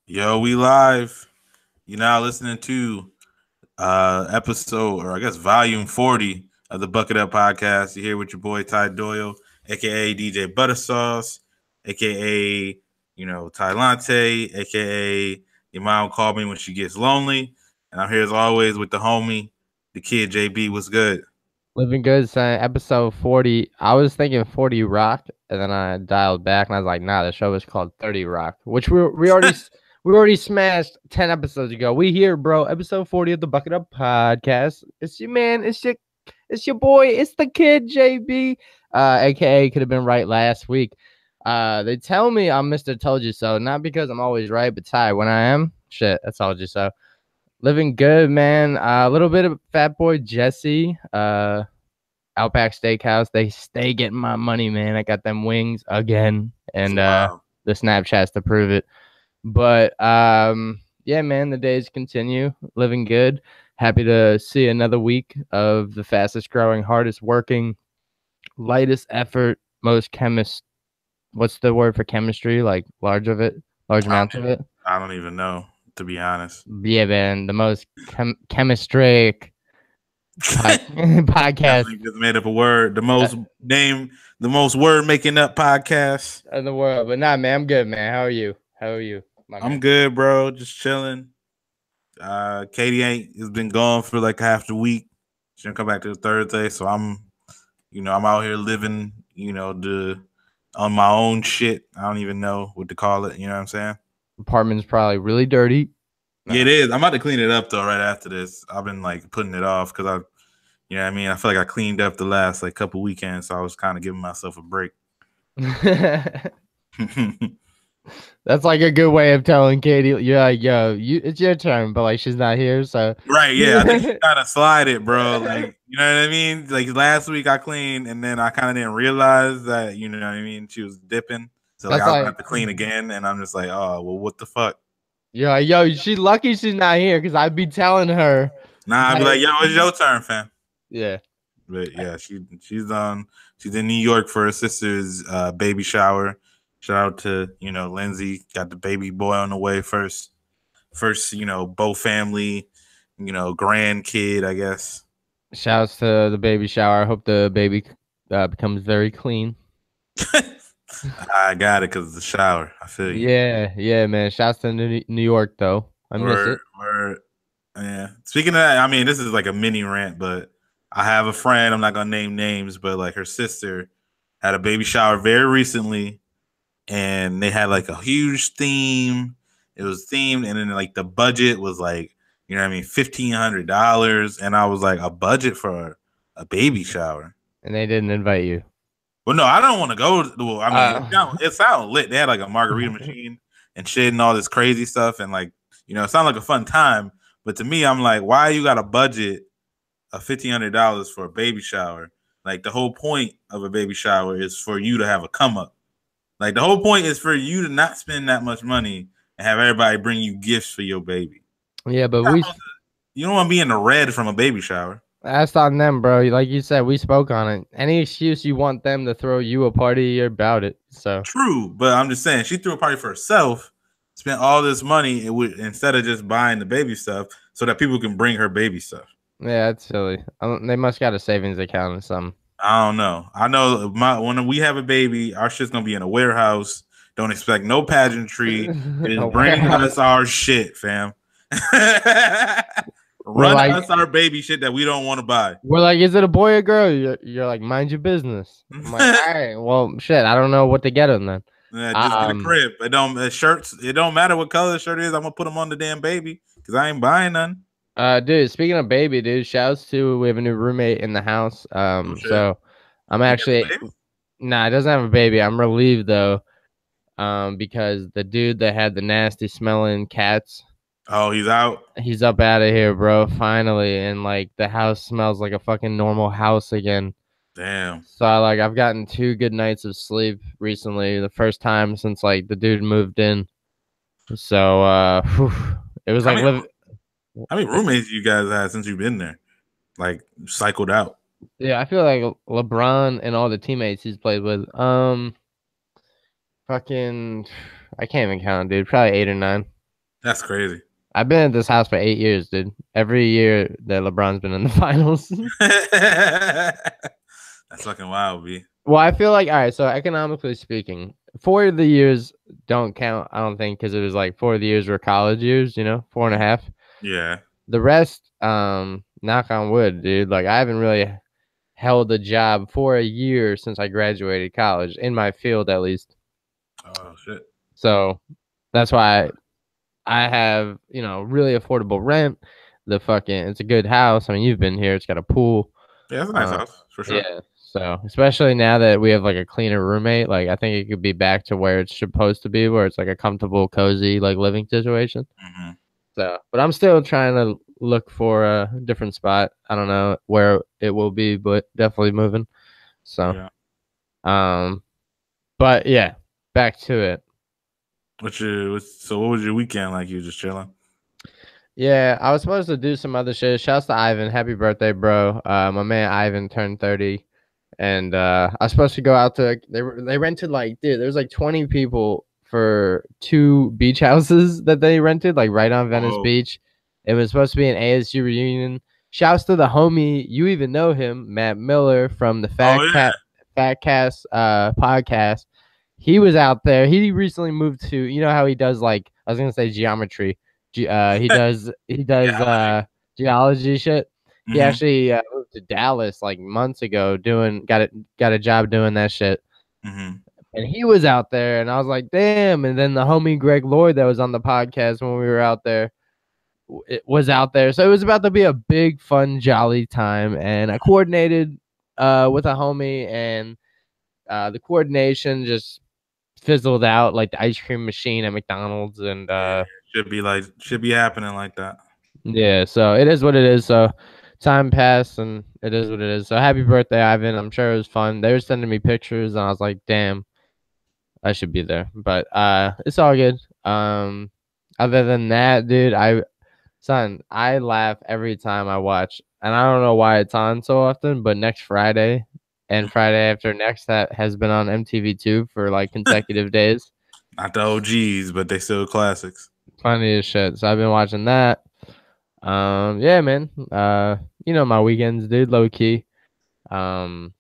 Yo, we live. You're now listening to episode, or I guess volume 40 of the Bucket Up Podcast. You're here with your boy Ty Doyle, aka DJ Buttersauce, aka Ty Lante, aka your mom called me when she gets lonely. And I'm here as always with the homie, the kid JB. What's good? Living Good, son. Episode 40. I was thinking 40 Rock, and then I dialed back, and I was like, "Nah, the show is called 30 Rock," which we already smashed 10 episodes ago. We here, bro. Episode 40 of the Bucket Up Podcast. It's your man. It's your boy. It's the kid JB, aka could have been right last week. They tell me I'm Mr. Told You So, not because I'm always right, but Ty, when I am, shit, I told you so. Living good, man. A little bit of Fat Boy Jesse. Outback Steakhouse. They stay getting my money, man. I got them wings again, and Wow. the Snapchats to prove it. But yeah, man, the days continue. Living good. Happy to see another week of the fastest growing, hardest working, lightest effort, most chemist. What's the word for chemistry? Like large amounts of it. I don't even know, to be honest. Yeah, man, the most chemistric podcast Definitely just made up a word. The most word making up podcast. in the world. But nah, man, I'm good, man. How are you? How are you, my I'm man? good, bro. Just chilling. Katie has been gone for like half the week. She didn't come back till Thursday, so I'm out here living, on my own shit. I don't even know what to call it. You know what I'm saying? Apartment's probably really dirty. Yeah, Nah. it is. I'm about to clean it up though. Right after this, I've been like putting it off because what I mean. I feel like I cleaned up the last like couple weekends, so I was kind of giving myself a break. That's like a good way of telling Katie, you're like, yo, it's your turn, but like she's not here, so Right, yeah. I think she kind of slided, bro. Like, you know what I mean? Like last week I cleaned and then I kind of didn't realize that, you know what I mean, she was dipping. So like that's I was gonna like, have to clean again and I'm just like, oh well what the fuck? you're like, yo, she lucky she's not here because I'd be telling her, Nah, I'd be like, like, yo, it's your turn, fam. yeah. But yeah, she's in New York for her sister's baby shower. Shout out to, Lindsay, got the baby boy on the way first, Bo family, grandkid, I guess. Shouts to the baby shower. I hope the baby becomes very clean. I got it because of the shower. I feel you. Yeah, yeah, man. Shouts to New York though. I miss Or it. yeah. Speaking of that, I mean, this is like a mini rant, but I have a friend. I'm not gonna name names, but like her sister had a baby shower very recently, and they had like a huge theme. It was themed, and then like the budget was like, $1,500, and I was like, a budget for a baby shower. And they didn't invite you. Well, no, I don't want to go. Well, I mean, Uh, it sounded lit. They had like a margarita machine and shit and all this crazy stuff, and like, it sounded like a fun time. But to me, I'm like, why you got a budget of $1,500 for a baby shower? Like the whole point of a baby shower is for you to have a come up. Like the whole point is for you to not spend that much money and have everybody bring you gifts for your baby. yeah, but You don't want to be in the red from a baby shower. that's on them, bro. Like you said, we spoke on it. Any excuse you want them to throw you a party, you're about it. So True, but I'm just saying she threw a party for herself, spent all this money instead of just buying the baby stuff so that people can bring her baby stuff. yeah, it's silly. They must got a savings account or something. I don't know. I know when we have a baby, our shit's gonna be in a warehouse. Don't expect no pageantry. A Just bring warehouse. us our shit, fam. We're Run like, us our baby shit that we don't want to buy. is it a boy or girl? You're like, mind your business. I'm like, all right, well, shit, I don't know what to get them then. Yeah, just get a Um, crib. Shirts. It don't matter what color the shirt is. I'm gonna put them on the damn baby because I ain't buying none. dude, speaking of baby, dude, shouts to we have a new roommate in the house. Oh shit. So I'm He has a actually, baby? nah, it doesn't have a baby. I'm relieved though, because the dude that had the nasty smelling cats, Oh, he's out. he's up out of here, bro. Finally, and like the house smells like a fucking normal house again. Damn. So I've gotten 2 good nights of sleep recently. The first time since like the dude moved in. So it was How like many live. how many roommates you guys had since you've been there? Like cycled out. Yeah, I feel like LeBron and all the teammates he's played with. Fucking, I can't even count, dude. Probably 8 or 9. That's crazy. I've been at this house for 8 years, dude. Every year that LeBron's been in the finals. That's fucking wild, B. Well, I feel like, all right, so economically speaking, 4 of the years don't count, I don't think, because it was like 4 of the years were college years, 4.5. Yeah. The rest, knock on wood, dude. Like, I haven't really held a job for a year since I graduated college, in my field at least. Oh shit. So that's why I have, really affordable rent. It's a good house. I mean, you've been here. It's got a pool. Yeah, it's a nice house for sure. Yeah. So especially now that we have like a cleaner roommate, like I think it could be back to where it's supposed to be, where it's like a comfortable, cozy, like living situation. Mm-hmm. So, but I'm still trying to look for a different spot. I don't know where it will be, but definitely moving. So, Yeah. But yeah, back to it. So what was your weekend like? You just chilling? Yeah, I was supposed to do some other shit. Shouts to Ivan. Happy birthday, bro. My man Ivan turned 30. And I was supposed to go out to they rented like, dude, there's like 20 people for 2 beach houses that they rented, like right on Venice Beach. It was supposed to be an ASU reunion. Shouts to the homie, you even know him, Matt Miller from the Fat Cast podcast. He was out there. He recently moved to, you know how he does like, I was gonna say geometry. He does geology shit. He actually moved to Dallas like months ago, got a job doing that shit. Mm-hmm. And he was out there, and I was like, damn. And then the homie Greg Lloyd that was on the podcast when we were out there, it was out there. So it was about to be a big, fun, jolly time. And I coordinated with a homie, and the coordination just fizzled out like the ice cream machine at McDonald's. And should be happening like that. Yeah, so it is what it is. So time passed, and it is what it is. So happy birthday, Ivan. I'm sure it was fun. They were sending me pictures, and I was like, damn, I should be there. But it's all good. Other than that, dude, I laugh every time I watch, and I don't know why it's on so often, but next Friday and Friday after next, that has been on MTV2 for like consecutive days. Not the OGs, but they still classics. Funny as shit. So I've been watching that. Yeah, man. My weekends, dude, low key. That's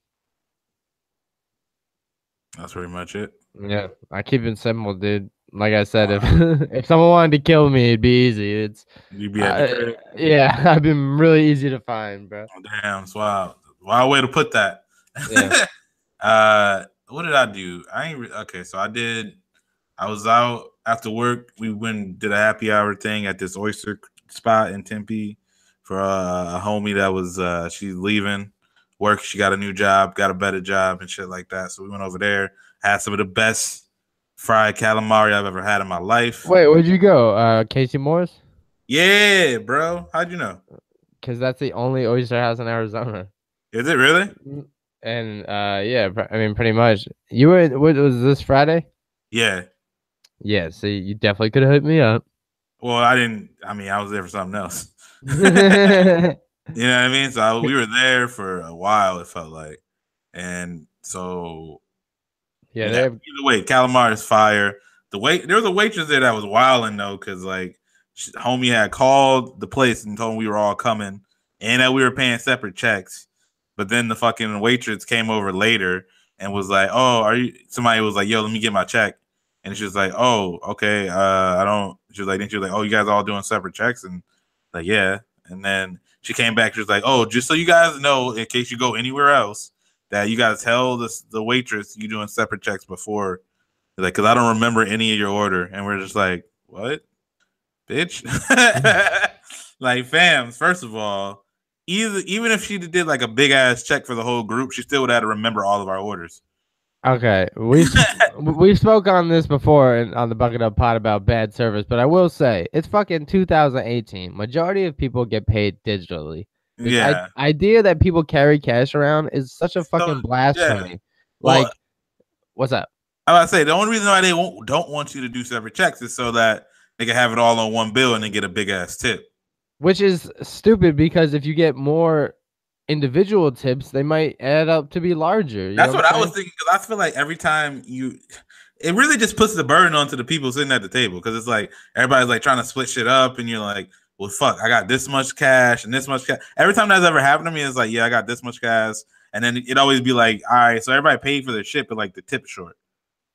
pretty much it. Yeah, I keep it simple, dude. Like I said, if someone wanted to kill me, it'd be easy. You'd be at the crib. Yeah, I've been really easy to find, bro. Oh, damn, it's wild. Wild way to put that. Yeah. What did I do? Okay, so I was out after work. We went and did a happy hour thing at this oyster spot in Tempe for a homie that was she's leaving work. She got a new job, got a better job and shit like that. So we went over there, had some of the best fried calamari I've ever had in my life. Wait, where'd you go? Casey Moore's? Yeah, bro. How'd you know? Because that's the only oyster house in Arizona. Is it really? And yeah, I mean, pretty much. You were. What was this Friday? Yeah. Yeah. So you definitely could have hit me up. Well, I didn't. I mean, I was there for something else. You know what I mean? So we were there for a while. It felt like, and so yeah. Either way, calamari is fire. There was a waitress there that was wilding though, because like homie had called the place and told him we were all coming and that we were paying separate checks. But then the fucking waitress came over later and was like, "Oh, are you?" Somebody was like, "Yo, let me get my check." And she was like, "Oh, okay. I don't." She was like, "Then she was like, oh, you guys all doing separate checks?" And like, yeah. And then she came back. She was like, "Oh, just so you guys know, in case you go anywhere else, that you gotta tell the waitress you doing separate checks before, like, because I don't remember any of your order." And we're just like, "What, bitch?" Like, fam. First of all, even if she did like a big ass check for the whole group, she still would have to remember all of our orders. Okay, we spoke on this before on the Bucket Up Pod about bad service, but I will say it's fucking 2018. Majority of people get paid digitally. This idea that people carry cash around is such a fucking blasphemy. Yeah. Like, what's up? I was about to say the only reason why they don't want you to do separate checks is so that they can have it all on one bill and then get a big ass tip. Which is stupid because if you get more individual tips, they might add up to be larger. That's what I was thinking, because I feel like every time it really just puts the burden onto the people sitting at the table because it's like everybody's like trying to split shit up, and you're like, well, fuck, I got this much cash and this much cash. Every time that's ever happened to me, it's like, yeah, I got this much cash, and then it always be like, all right, so everybody paid for their shit, but like the tip short,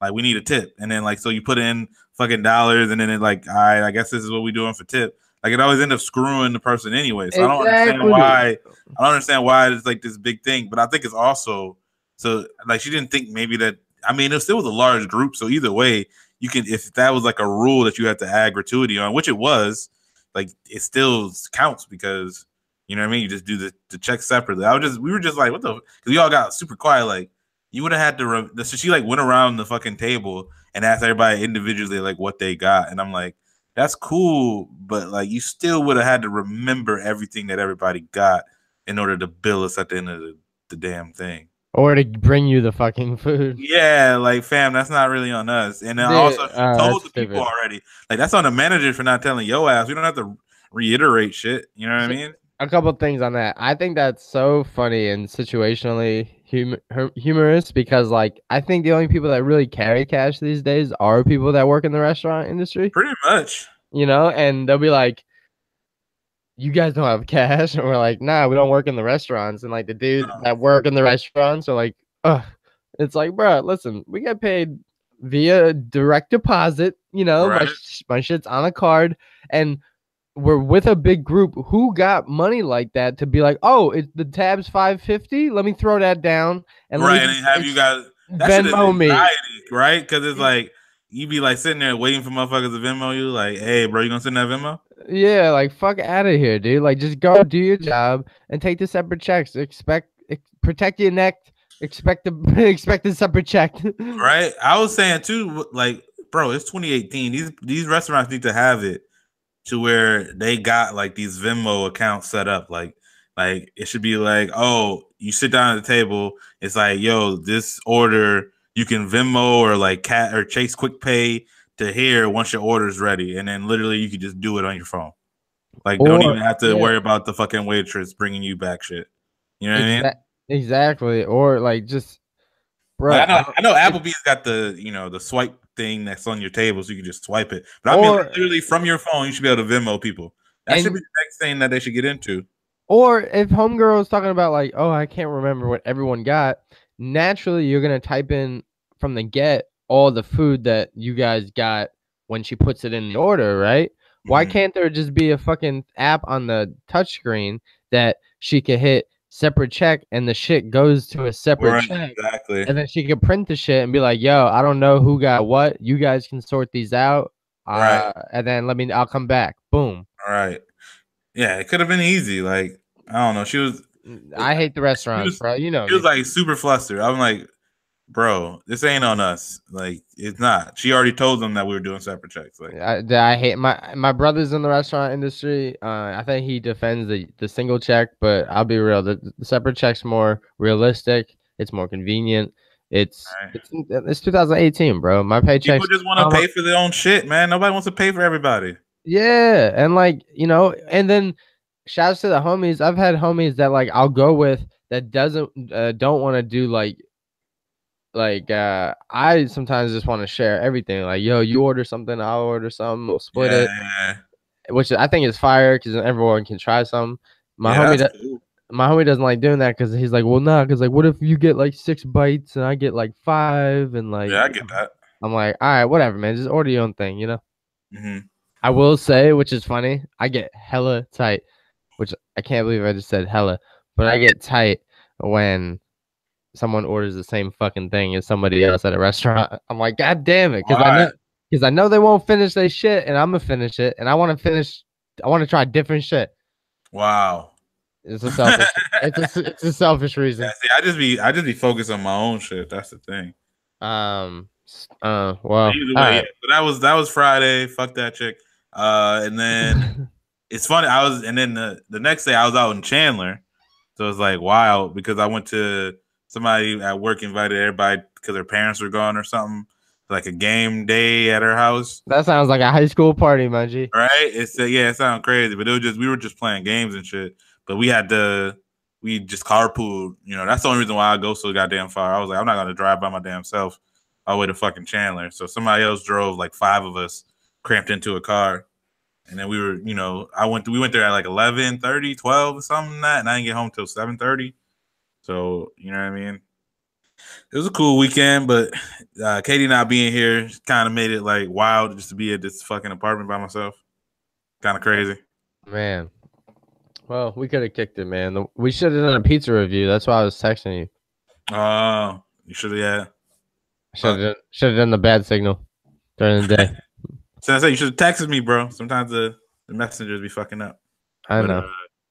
like we need a tip, and then like so you put in fucking dollars, and then it like, all right, I guess this is what we doing for tip. Like it always end up screwing the person anyway. So I don't understand why. I don't understand why it's like this big thing, but I think it's also so like she didn't think maybe that. I mean, it still was a large group, so either way, you can if that was like a rule that you had to add gratuity on, which it was, like it still counts because you know what I mean. You just do the check separately. We were just like, what the? Because we all got super quiet. Like you would have had to. So she like went around the fucking table and asked everybody individually like what they got, and I'm like, that's cool, but like you still would have had to remember everything that everybody got in order to bill us at the end of the damn thing. Or to bring you the fucking food. Yeah, like fam, that's not really on us. And then also told the people already. Like that's on the manager for not telling your ass. We don't have to reiterate shit. You know what I mean? A couple things on that. I think that's so funny and situationally humorous because like I think the only people that really carry cash these days are people that work in the restaurant industry. Pretty much. You know, and they'll be like, you guys don't have cash, and we're like, nah, we don't work in the restaurants, and like the dudes that work in the restaurants are like, it's like, bro, listen, we get paid via direct deposit, you know, right. my shit's on a card, and we're with a big group who got money like that to be like, oh, the tab's $5.50, let me throw that down, and right, and have you guys Venmo me, right? Because it's like you be like sitting there waiting for motherfuckers to Venmo you, like, hey, bro, you gonna send that Venmo? Yeah, like fuck out of here, dude. Like just go do your job and take the separate checks. Protect your neck. Expect the separate check. Right. I was saying too, like, bro, it's 2018. These restaurants need to have it to where they got like these Venmo accounts set up. Like it should be like, oh, you sit down at the table. It's like, yo, this order you can Venmo or like Cat or Chase Quick Pay to here once your order is ready, and then literally you can just do it on your phone. Like don't even have to worry about the fucking waitress bringing you back shit. You know what I mean? Exactly. Or like just, bro. Like, I know Applebee's got the swipe thing that's on your table, so you can just swipe it. But I mean, literally from your phone, you should be able to Venmo people. That should be the next thing that they should get into. Or if homegirl is talking about like, oh, I can't remember what everyone got. Naturally, you're gonna type in from the get all the food that you guys got when she puts it in the order, right? Mm-hmm. Why can't there just be a fucking app on the touchscreen that she could hit separate check and the shit goes to a separate check? Exactly. And then she could print the shit and be like, yo, I don't know who got what. You guys can sort these out. Right. And then I'll come back. Boom. All right. Yeah, it could have been easy. Like, I don't know. I hate the restaurants, bro. You know. She was like super flustered. I'm like, bro, this ain't on us. Like, it's not. She already told them that we were doing separate checks. Like, I hate my brother's in the restaurant industry. I think he defends the single check, but I'll be real. The separate check's more realistic. It's more convenient. It's 2018, bro. My paycheck. People just want to pay for their own shit, man. Nobody wants to pay for everybody. Yeah, and like and then shouts to the homies. I've had homies that like I'll go with that don't want to do like I sometimes just want to share everything. Like, yo, you order something, I'll order something, we'll split it. Which I think is fire because everyone can try some. My homie doesn't like doing that because he's like, well, nah, because like, what if you get like 6 bites and I get like 5 and like. Yeah, I get that. I'm like, all right, whatever, man. Just order your own thing, you know. Mm-hmm. I will say, which is funny, I get hella tight, which I can't believe I just said hella, but I get tight when someone orders the same fucking thing as somebody else at a restaurant. I'm like, God damn it, because I know they won't finish their shit, and I'm gonna finish it, and I want to try different shit. Wow, it's a selfish, it's a selfish reason. Yeah, see, I just be focused on my own shit. That's the thing. Well, either way, yeah. So that was Friday. Fuck that chick. And then it's funny. And then the next day I was out in Chandler, so it was like wild because I went to. Somebody at work invited everybody because their parents were gone or something, like a game day at her house. That sounds like a high school party, my G. Right? It sounds crazy, but we were just playing games and shit. But we just carpooled. You know, that's the only reason why I go so goddamn far. I was like, I'm not gonna drive by my damn self all the way to fucking Chandler. So somebody else drove, like 5 of us cramped into a car. And then we were, we went there at like 11:30, 12 or something like that, and I didn't get home till 7:30. So, you know what I mean? It was a cool weekend, but Katie not being here kind of made it like wild just to be at this fucking apartment by myself. Kind of crazy. Man. Well, we could have kicked it, man. We should have done a pizza review. That's why I was texting you. Oh, you should have, yeah. Should have done the bad signal during the day. So I said you should have texted me, bro. Sometimes the messengers be fucking up. I know.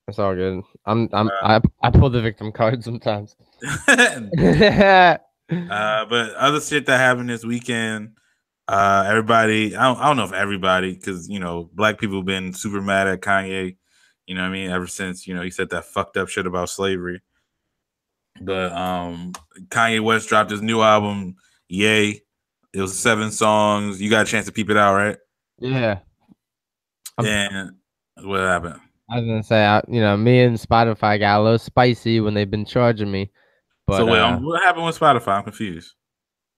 It's all good. I pull the victim card sometimes. But other shit that happened this weekend, everybody, I don't know if everybody, because black people have been super mad at Kanye, you know what I mean, ever since he said that fucked up shit about slavery. But Kanye West dropped his new album, Yay. It was 7 songs. You got a chance to peep it out, right? Yeah. And what happened? I was gonna say, me and Spotify got a little spicy when they've been charging me. But, so wait, what happened with Spotify? I'm confused.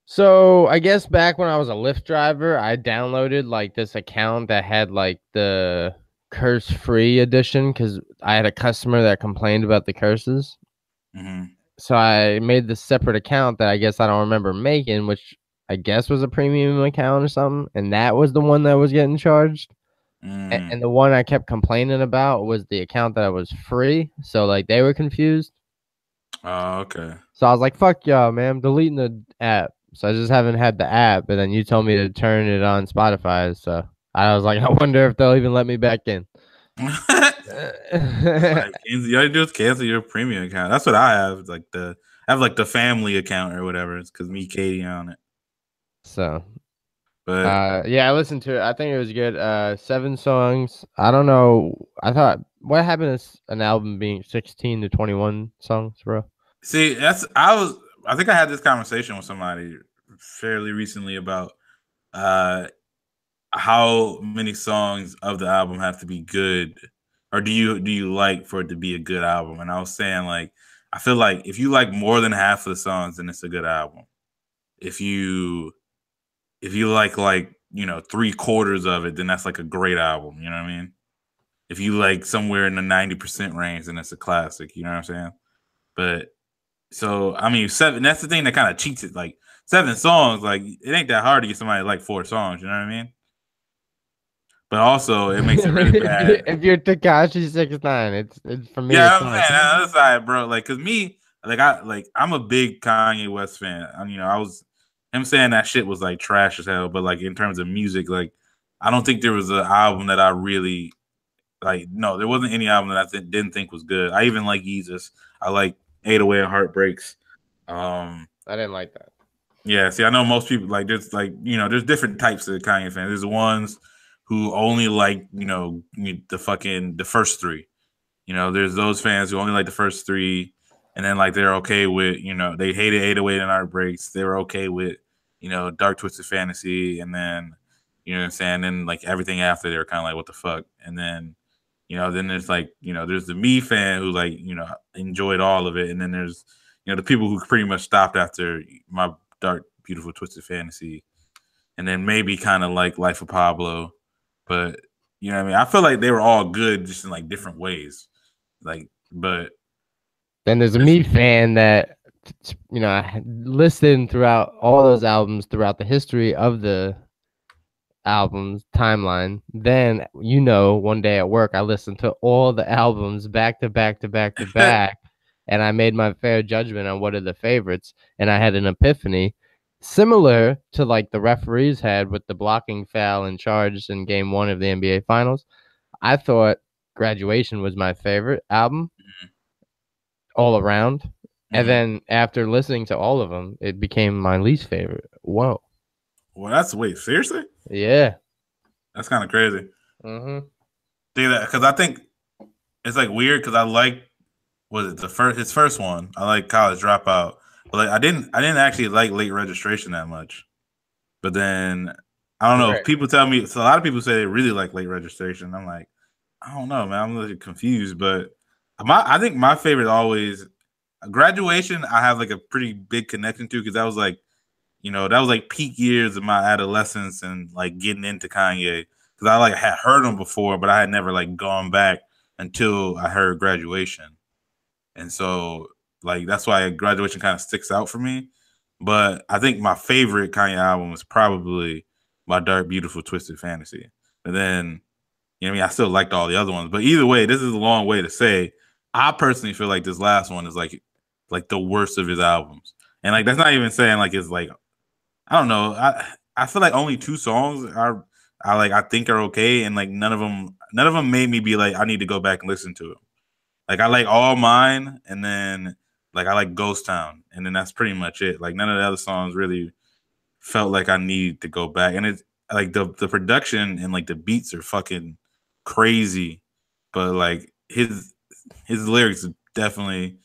So I guess back when I was a Lyft driver, I downloaded like this account that had like the curse-free edition because I had a customer that complained about the curses. Mm-hmm. So I made this separate account that I guess I don't remember making, which I guess was a premium account or something, and that was the one that was getting charged. And the one I kept complaining about was the account that was free. So like they were confused. Oh, okay. So I was like, "Fuck y'all, man! I'm deleting the app." So I just haven't had the app, but then you told me to turn it on Spotify. So I was like, I wonder if they'll even let me back in. All you gotta do is cancel your premium account. That's what I have. I have like the family account or whatever. It's because me, Katie, on it. So, but yeah, I listened to it. I think it was good. 7 songs. I don't know. I thought what happened is an album being 16 to 21 songs, bro. See, I think I had this conversation with somebody fairly recently about how many songs of the album have to be good, or do you like for it to be a good album? And I was saying, like, I feel like if you like more than half of the songs, then it's a good album. If you like 3/4 of it, then that's like a great album. You know what I mean? If you like somewhere in the 90% range, then it's a classic. You know what I'm saying? But so I mean, 7. That's the thing that kind of cheats it. Like 7 songs, like it ain't that hard to get somebody to like 4 songs. You know what I mean? But also, it makes it really bad. If you're Tekashi 69, it's for me. Yeah, I'm saying on the other side, bro. Like, cause me, I'm a big Kanye West fan. I was him saying that shit was like trash as hell. But like in terms of music, like I don't think there was an album that I really like. No, there wasn't any album that I didn't think was good. I even like Yeezus. I like 808 and Heartbreaks. I didn't like that. Yeah, see, I know most people there's there's different types of Kanye fans. There's the ones who only like the first 3. There's those fans who only like the first 3, and then like they're okay with they hated 808 and Heartbreaks. They were okay with Dark Twisted Fantasy, and then what I'm saying. Then like everything after they were kind of like what the fuck, and then then there's there's the me fan who enjoyed all of it, and then there's the people who pretty much stopped after My Dark Beautiful Twisted Fantasy, and then maybe kind of like Life of Pablo. But what I mean? I feel like they were all good just in like different ways. But then there's a me fan that listened throughout all those albums throughout the history of the albums timeline. Then one day at work I listened to all the albums back to back to back to back, and I made my fair judgment on what are the favorites, and I had an epiphany. Similar to like the referees had with the blocking foul and charge in Game 1 of the NBA Finals, I thought Graduation was my favorite album all around. Mm-hmm. And then after listening to all of them, it became my least favorite. Whoa. Well, seriously? Yeah. That's kind of crazy. Mm-hmm. Because I think it's like weird because I like, his first one? I like College Dropout. But like I didn't actually like Late Registration that much. But then I don't know if people tell me. So a lot of people say they really like Late Registration. I'm like, I don't know, man. I'm a little confused. But I think my favorite always Graduation. I have like a pretty big connection to because that was like that was like peak years of my adolescence and like getting into Kanye because I like had heard him before, but I had never like gone back until I heard Graduation, and so like that's why Graduation kind of sticks out for me. But I think my favorite Kanye album is probably My Dark Beautiful Twisted Fantasy. And then I still liked all the other ones, but either way, this is a long way to say I personally feel like this last one is like the worst of his albums, and like that's not even saying like it's like I don't know. I feel like only 2 songs I think are okay, and like none of them made me be like I need to go back and listen to it. Like I like All Mine, and then like I like Ghost Town, and then that's pretty much it. Like none of the other songs really felt like I need to go back, and it's like the production and like the beats are fucking crazy, but like his lyrics definitely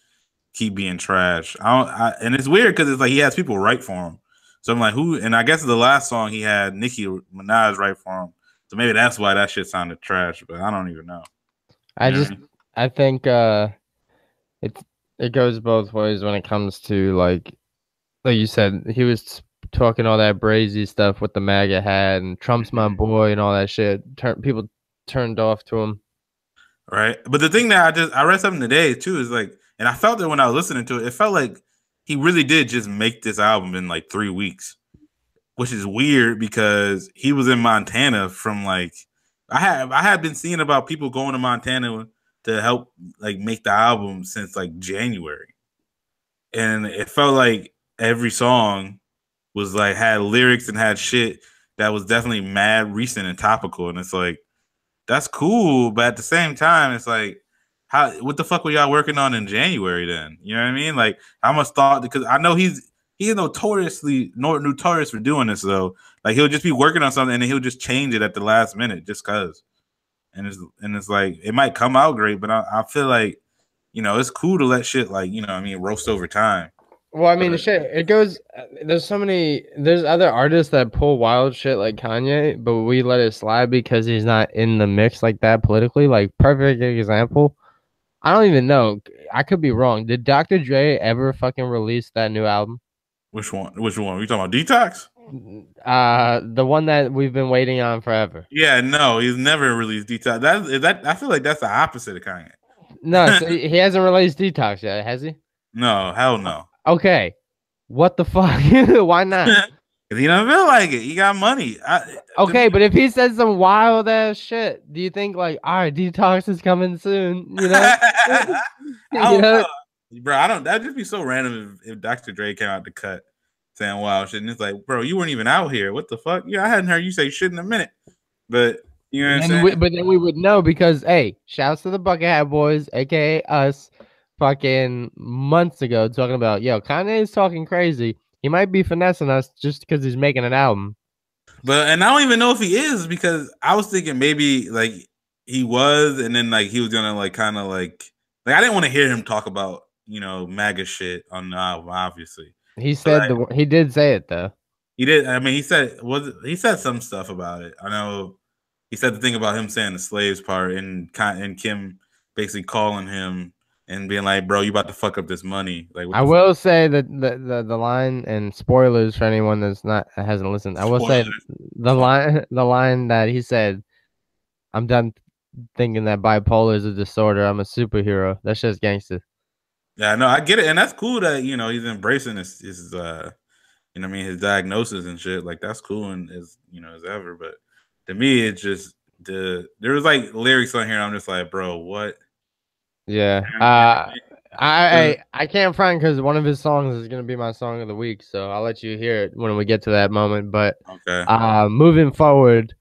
keep being trash. And it's weird because it's like he has people write for him. So I'm like, who? And I guess the last song he had Nicki Minaj write for him. So maybe that's why that shit sounded trash. But I don't even know. I think it goes both ways when it comes to like you said, he was talking all that brazy stuff with the MAGA hat and Trump's my boy and all that shit. People turned off to him. Right. But the thing that I read something today too is like, and I felt it when I was listening to it, it felt like he really did just make this album in like 3 weeks, which is weird because he was in Montana from like, I had been seeing about people going to Montana to help like make the album since like January. And it felt like every song was like had lyrics and had shit that was definitely mad recent and topical. And it's like, that's cool, but at the same time, it's like, what the fuck were y'all working on in January then? You know what I mean? Like, I must thought because I know he's notorious for doing this though. Like he'll just be working on something and he'll just change it at the last minute just cause. And it's like it might come out great, but I feel like it's cool to let shit like roast over time. Well, I mean, shit, it goes. There's other artists that pull wild shit like Kanye, but we let it slide because he's not in the mix like that politically. Like, perfect example. I don't even know. I could be wrong. Did Dr. Dre ever fucking release that new album? Which one? Are you talking about Detox? The one that we've been waiting on forever. Yeah, no, he's never released Detox. I feel like that's the opposite of Kanye. No, so he hasn't released Detox yet, has he? No, hell no. Okay, what the fuck? Why not? Because he doesn't feel like it. He got money. Okay, but if he said some wild ass shit, do you think like, all right, Detox is coming soon? You know, bro. I don't. That'd just be so random if Dr. Dre came out the cut saying wild shit, and it's like, bro, you weren't even out here. What the fuck? Yeah, I hadn't heard you say shit in a minute. But you know what I'm saying? But then we would know because, hey, shouts to the Bucket Hat Boys, aka us. Fucking months ago talking about, yo, Kanye is talking crazy. He might be finessing us just because he's making an album. And I don't even know if he is because I was thinking maybe like he was, and then like he was gonna like kind of like I didn't want to hear him talk about MAGA shit on the album. Obviously, he said he did say it though. He did. I mean, he said some stuff about it. I know he said the thing about him saying the slaves part and Kim basically calling him and being like, bro, you about to fuck up this money. Like, I will say that the line, and spoilers for anyone hasn't listened. I will say the line that he said, I'm done thinking that bipolar is a disorder. I'm a superhero. That's just gangster. Yeah, no, I get it. And that's cool that, he's embracing his his diagnosis and shit. Like, that's cool and as ever. But to me, it's just there was like lyrics on here. I'm just like, bro, what? Yeah, I can't front because one of his songs is gonna be my song of the week, so I'll let you hear it when we get to that moment. But okay, moving forward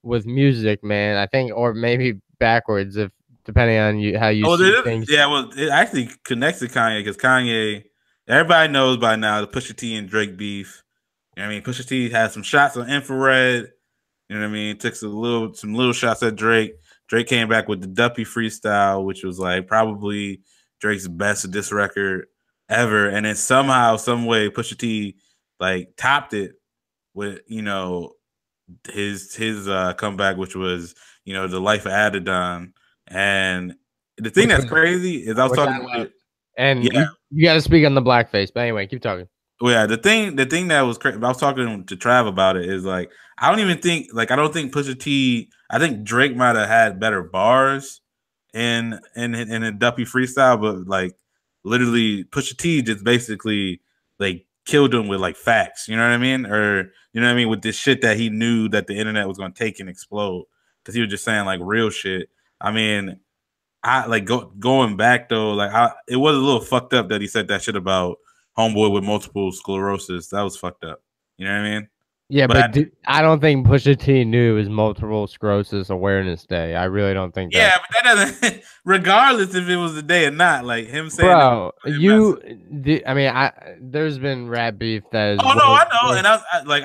with music, man, I think, or maybe backwards, if depending on how you see things. Yeah, well, it actually connects to Kanye because Kanye, everybody knows by now the Pusha T and Drake beef. You know what I mean? Pusha T had some shots on Infrared. You know what I mean? Took some little shots at Drake. Drake came back with the Duppy freestyle, which was like probably Drake's best diss record ever. And then somehow, some way, Pusha T like topped it with his comeback, which was The Life of Adidon. And the thing that's crazy is I was talking about, and you got to speak on the blackface. But anyway, keep talking. Well, yeah, the thing that was crazy, I was talking to Trav about it, is like I don't think Pusha T. I think Drake might have had better bars in a Duppy freestyle, but like literally Pusha T just basically like killed him with like facts. You know what I mean? Or you know what I mean, with this shit that he knew that the internet was gonna take and explode, because he was just saying like real shit. I mean, I like going back though, like it was a little fucked up that he said that shit about homeboy with multiple sclerosis. That was fucked up. You know what I mean? Yeah, But but I don't think Pusha T knew it was Multiple Sclerosis Awareness Day. I really don't think that. yeah, but that doesn't. Regardless if it was the day or not, like him saying, Bro, it I mean, there's been rap beef that is oh no, way, I know, and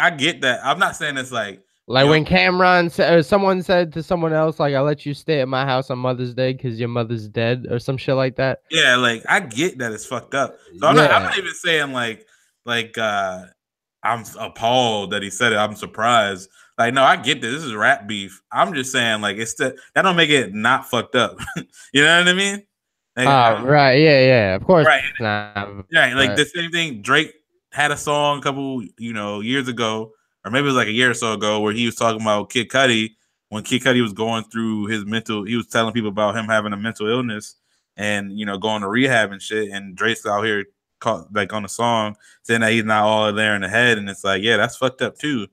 I get that. I'm not saying it's like like when Cameron said, or someone said to someone else, like, "I let you stay at my house on Mother's Day because your mother's dead," or some shit like that. yeah, like I get that it's fucked up. So I'm Yeah, not even saying like I'm appalled that he said it. I'm surprised. Like, no, I get this. This is rap beef. I'm just saying, like, that don't make it not fucked up. You know what I mean? Like, right, yeah, of course, right, not, right. Like but the same thing. Drake had a song a couple, years ago, or maybe it was like a year or so ago, where he was talking about Kid Cudi when Kid Cudi was going through his mental. He was telling people about him having a mental illness and going to rehab and shit. And Drake's out here like on the song saying that he's not all there in the head, and it's like, yeah, that's fucked up too.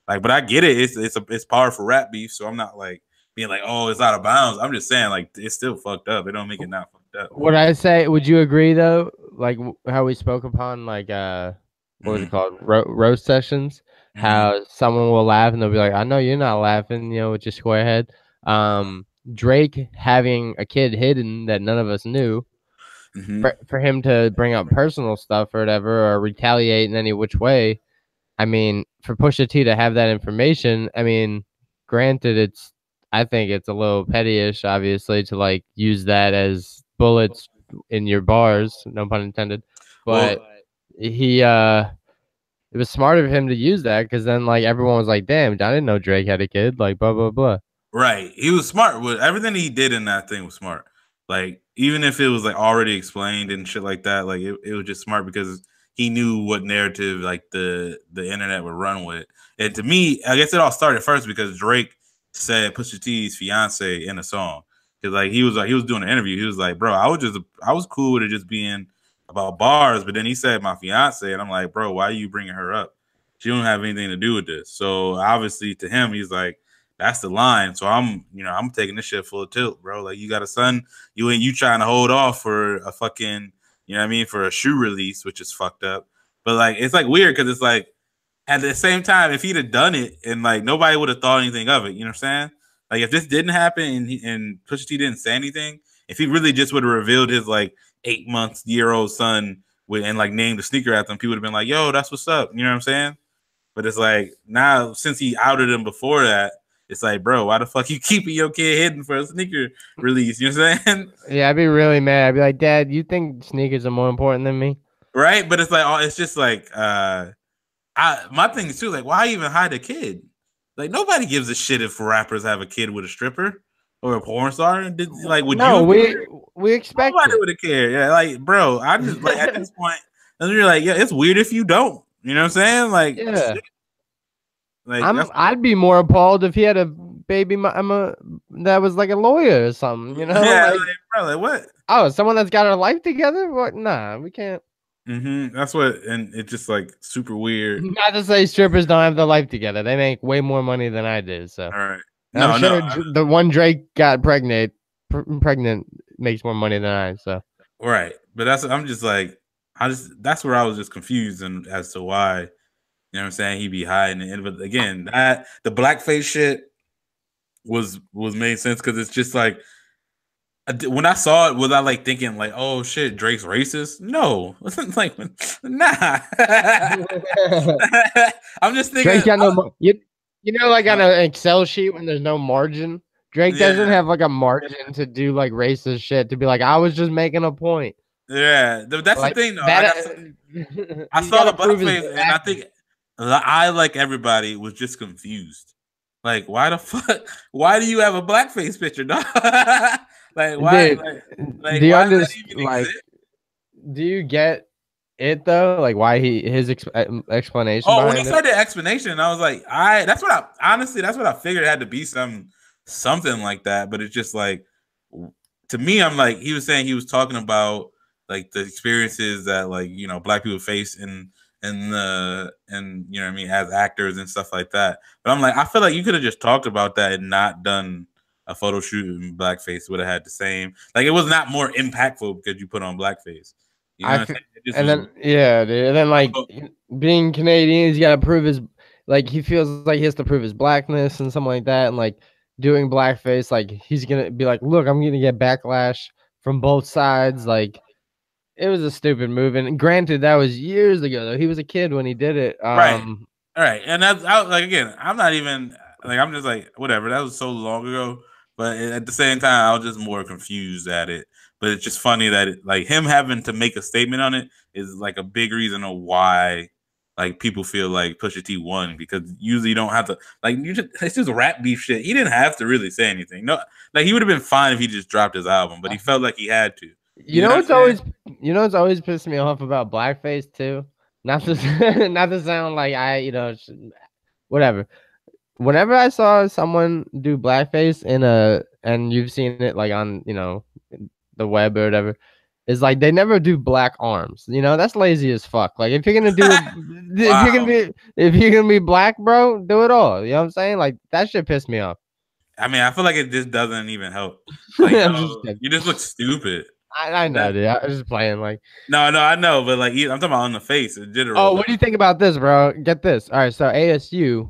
Like, but I get it. It's powerful rap beef, so I'm not like being like, oh, it's out of bounds. I'm just saying like it's still fucked up. It don't make it not fucked up. would I say? Would you agree though? Like how we spoke upon, like what was it called? Roast sessions. Mm-hmm. How someone will laugh and they'll be like, "I know you're not laughing," with your square head. Drake having a kid hidden that none of us knew. For him to bring up personal stuff or whatever, or retaliate in any which way. I mean, for Pusha T to have that information, I mean, granted, I think it's a little pettyish, obviously, to like use that as bullets in your bars, no pun intended. But it was smart of him to use that, because then like everyone was like, "Damn, I didn't know Drake had a kid." Like blah blah blah. Right, he was smart with everything he did in that thing was smart. Like even if it was like already explained and shit like that, like it was just smart because he knew what narrative like the internet would run with. And to me, I guess it all started first because Drake said Pusha T's fiance in a song. Cause like he was doing an interview. He was like, bro, I was cool with it just being about bars, but then he said my fiance, and I'm like, bro, why are you bringing her up? She don't have anything to do with this. So obviously to him, he's like, that's the line. So I'm taking this shit full of tilt, bro. Like you got a son, you trying to hold off for a fucking, you know what I mean, for a shoe release, which is fucked up. But like it's like weird because it's like at the same time, if he'd have done it and like nobody would have thought anything of it, you know what I'm saying? Like if this didn't happen and Pusha T didn't say anything, if he really just would have revealed his like 8-month-old son and like named the sneaker after him, people would have been like, yo, that's what's up. You know what I'm saying? But it's like now since he outed him before that, it's like, bro, why the fuck you keeping your kid hidden for a sneaker release? You know what I'm saying? Yeah, I'd be really mad. I'd be like, Dad, you think sneakers are more important than me? Right? But it's like, it's just like, my thing is too, like, why even hide a kid? Like, nobody gives a shit if rappers have a kid with a stripper or a porn star. Like, would you? We expect nobody would have cared. Yeah, like, bro, I just like at this point, and you're like, yeah, it's weird if you don't. You know what I'm saying? Like, yeah. Shit. Like, I'd be more appalled if he had a baby that was like a lawyer or something, Yeah, like, bro, like what? Oh, someone that's got her life together? What? Nah, we can't. That's what, and it's just like super weird. Not to say strippers don't have their life together. They make way more money than I did. So, all right. I'm sure the one Drake got pregnant makes more money than I. So, right. But I'm just like, that's where I was just confused as to why. You know what I'm saying? He'd be hiding it. But again, that the blackface shit was made sense because it's just like when I saw it, was I like thinking like, oh shit, Drake's racist? No, like nah. I'm just thinking. Drake got no. Like on an Excel sheet when there's no margin. Drake doesn't have like a margin to do like racist shit to be like, I was just making a point. Yeah, that's like, the thing though. I saw the blackface and I think. I, like everybody, was just confused. Like, why the fuck? Why do you have a blackface picture, dog? Like, why? Dude, like, why does that even exist? Do you get it though? Like why his explanation Oh, when he behind it? said the explanation, I was like, that's what I honestly, that's what I figured it had to be something like that. But it's just like, to me, I'm like, he was saying he was talking about like the experiences that like black people face and you know what I mean as actors and stuff like that. But I'm like, I feel like you could have just talked about that and not done a photo shoot in blackface. Would have had the same, like it was not more impactful because you put on blackface. You know what I'm saying? And then yeah, dude, and then like being Canadian, he's got to prove his like he feels like he has to prove his blackness and something like that, and like doing blackface, like he's gonna be like, look, I'm gonna get backlash from both sides. Like it was a stupid move, and granted, that was years ago though. He was a kid when he did it. Right. All right, and that's like again, I'm not even like I'm just like whatever. That was so long ago, but at the same time, I was just more confused at it. But it's just funny that like him having to make a statement on it is like a big reason of why like people feel like Pusha T won, because usually you don't have to like it's just rap beef shit. He didn't have to really say anything. No, like he would have been fine if he just dropped his album, but he felt like he had to. You know what's always pissed me off about blackface too? Not to not to sound like whatever. Whenever I saw someone do blackface and you've seen it like on the web or whatever, it's like they never do black arms. That's lazy as fuck. Like if you're gonna do if you're gonna be black, bro, do it all. You know what I'm saying? Like that shit pissed me off. I mean, I feel like it just doesn't even help. Like, you just look stupid. I know, dude. I was just playing. Like, no, I know, but like, I'm talking about on the face in general. Oh, what do you think about this, bro? Get this. All right, so ASU,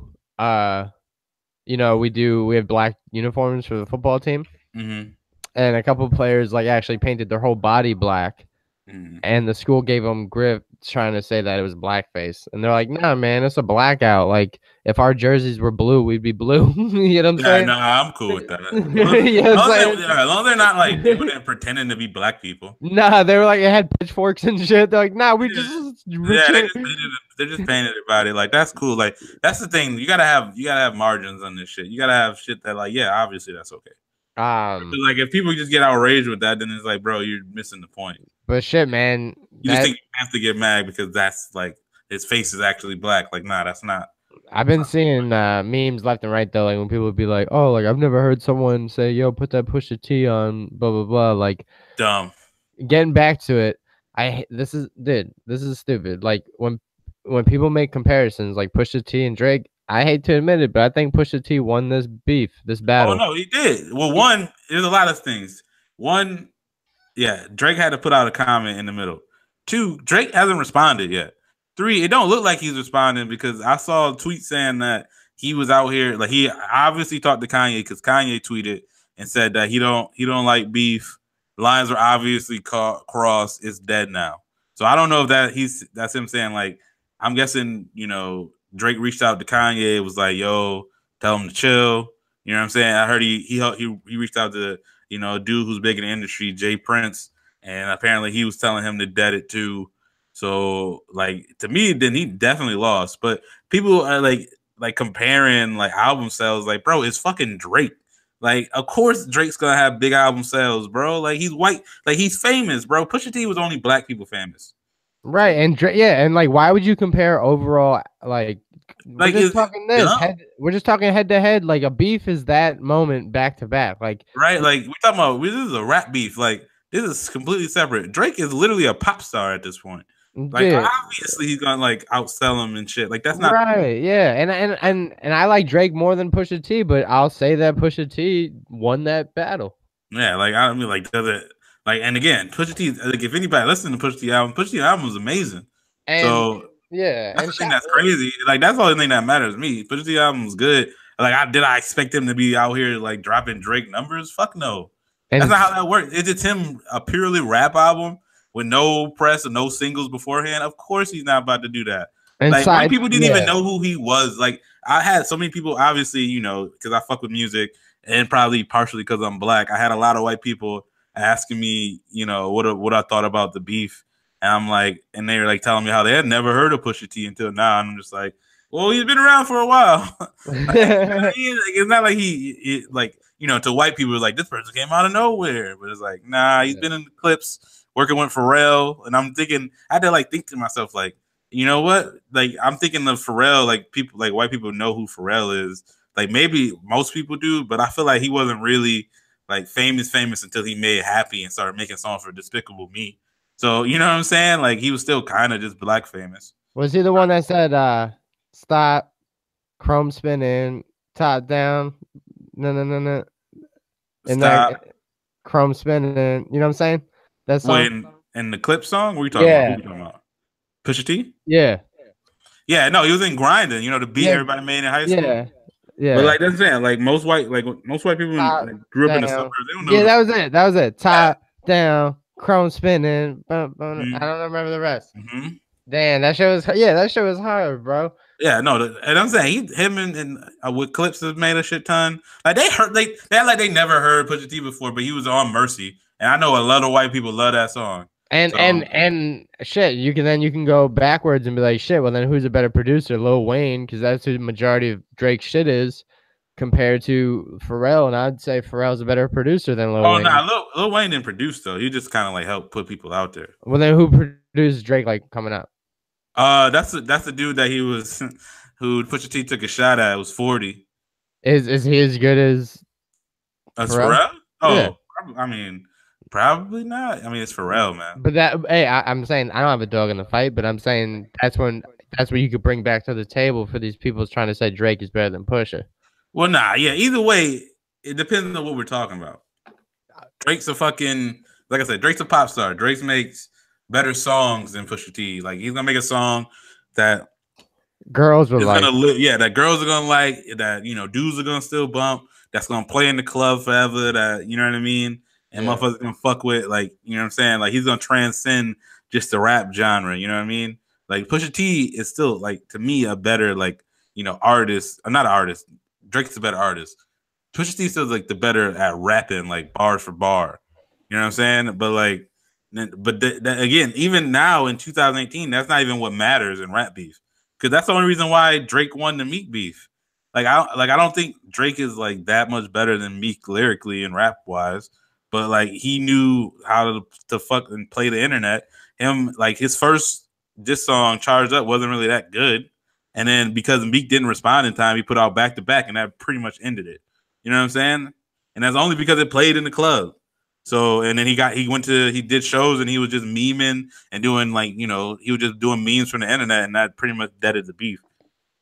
we have black uniforms for the football team, and a couple of players like actually painted their whole body black, and the school gave them grift trying to say that it was blackface, and they're like, "Nah, man, it's a blackout. Like, if our jerseys were blue, we'd be blue." You know what I'm saying? No, I'm cool with that. As long as they're not like doing it pretending to be black people. Nah, they were like, it had pitchforks and shit. They're like, "Nah, we just they're just painted about it. Like that's cool. Like that's the thing. You gotta have margins on this shit. You gotta have shit that like obviously that's okay. Like if people just get outraged with that, then it's like, bro, you're missing the point. But shit, man, you just think you have to get mad because that's like his face is actually black. Like, nah, that's not. I've been seeing memes left and right though. Like when people would be like, "Oh, like I've never heard someone say, yo, put that Pusha T on, blah blah blah." Like, dumb. Getting back to it, this is stupid. Like when people make comparisons, like Pusha T and Drake. I hate to admit it, but I think Pusha T won this battle. Oh no, he did. Well, there's a lot of things. One, yeah, Drake had to put out a comment in the middle. 2, Drake hasn't responded yet. 3, it don't look like he's responding because I saw a tweet saying that he was out here, like he obviously talked to Kanye because Kanye tweeted and said that he don't like beef. Lines were obviously crossed. It's dead now. So I don't know if that's him saying like, I'm guessing Drake reached out to Kanye, was like, yo, tell him to chill. You know what I'm saying? I heard he reached out to a dude who's big in the industry, Jay Prince, and apparently he was telling him to dead it too. So like to me, then he definitely lost. But people are like comparing like album sales, like bro, it's fucking Drake. Like of course Drake's gonna have big album sales, bro. Like he's white, like he's famous, bro. Pusha T was only black people famous. Right, and and like, why would you compare overall? Like we're just talking we're just talking head to head. Like a beef is that moment back to back. Like right, like we're talking about this is a rap beef. Like this is completely separate. Drake is literally a pop star at this point. Like obviously he's gonna like outsell him and shit. Like that's not right. Yeah, and I like Drake more than Pusha T, but I'll say that Pusha T won that battle. Yeah, like I mean, like does it. Like, and again, Pusha T, like if anybody listen to Pusha T album is amazing. And, so yeah, that's the thing that's crazy. Like that's the only thing that matters to me. Pusha T album is good. Like, did I expect him to be out here like dropping Drake numbers? Fuck no. That's not how that works. It's just him a purely rap album with no press and no singles beforehand. Of course, he's not about to do that. Like white people didn't even know who he was. Like I had so many people, obviously, because I fuck with music and probably partially because I'm black. I had a lot of white people asking me, what I thought about the beef, and I'm like, and they were like telling me how they had never heard of Pusha T until now, and I'm just like, well, he's been around for a while. It's not like he like to white people like this person came out of nowhere, but it's like, nah, he's been in the clips working with Pharrell, and I'm thinking, I had to like think to myself, like, you know what? Like, I'm thinking of Pharrell, like people, like white people know who Pharrell is. Like maybe most people do, but I feel like he wasn't really like famous until he made Happy and started making songs for Despicable Me. So you know what I'm saying? Like he was still kind of just black famous. Was he the one that said, "Stop, chrome spinning, top down, no," and Stop. that chrome spinning? You know what I'm saying? That song. When in the clip song, what are you talking about? Who are you talking about? Pusha T? Yeah. Yeah, no, he was in Grinding. You know, the beat everybody made in high school. Yeah. But like that's saying, like most white people grew up in the suburbs. They don't know. Yeah, that was it. Top down, chrome spinning. I don't remember the rest. Damn, that show was hard, bro. Yeah, no, and I'm saying him and with Clips has made a shit ton. Like they act like they never heard Pusha T before, but he was on Mercy, and I know a lot of white people love that song. And shit, you can go backwards and be like, shit. Well, then who's a better producer, Lil Wayne? Because that's who the majority of Drake's shit is, compared to Pharrell, and I'd say Pharrell's a better producer than Lil Wayne. Oh, no, Lil Wayne didn't produce though. He just kind of like helped put people out there. Well, then who produced Drake like coming up? That's the dude that he was who Pusha T took a shot at. It was 40. Is he as good as Pharrell? Oh, yeah. I mean, probably not. I mean, it's Pharrell, man. But I'm saying I don't have a dog in the fight, but I'm saying that's what you could bring back to the table for these people trying to say Drake is better than Pusha. Well, nah, yeah. Either way, it depends on what we're talking about. Drake's a fucking, like I said, Drake's a pop star. Drake makes better songs than Pusha T. Like he's gonna make a song that girls will like. That girls are gonna like. That dudes are gonna still bump. That's gonna play in the club forever. That you know what I mean. And motherfuckers gonna fuck with, like, you know what I'm saying? Like he's gonna transcend just the rap genre. You know what I mean? Like Pusha T is still like to me a better artist. Not an artist. Drake's a better artist. Pusha T still like the better at rapping, like bar for bar. You know what I'm saying? But like. Again, even now in 2018, that's not even what matters in rap beef, because that's the only reason why Drake won the Meek beef. I don't think Drake is like that much better than Meek lyrically and rap wise, but like he knew how to fucking play the internet. His first diss song Charged Up wasn't really that good, and then because Meek didn't respond in time, he put out back to back, and that pretty much ended it. You know what I'm saying? And that's only because it played in the club. So, and then he did shows and he was just memeing and doing he was just doing memes from the internet, and that pretty much deaded the beef.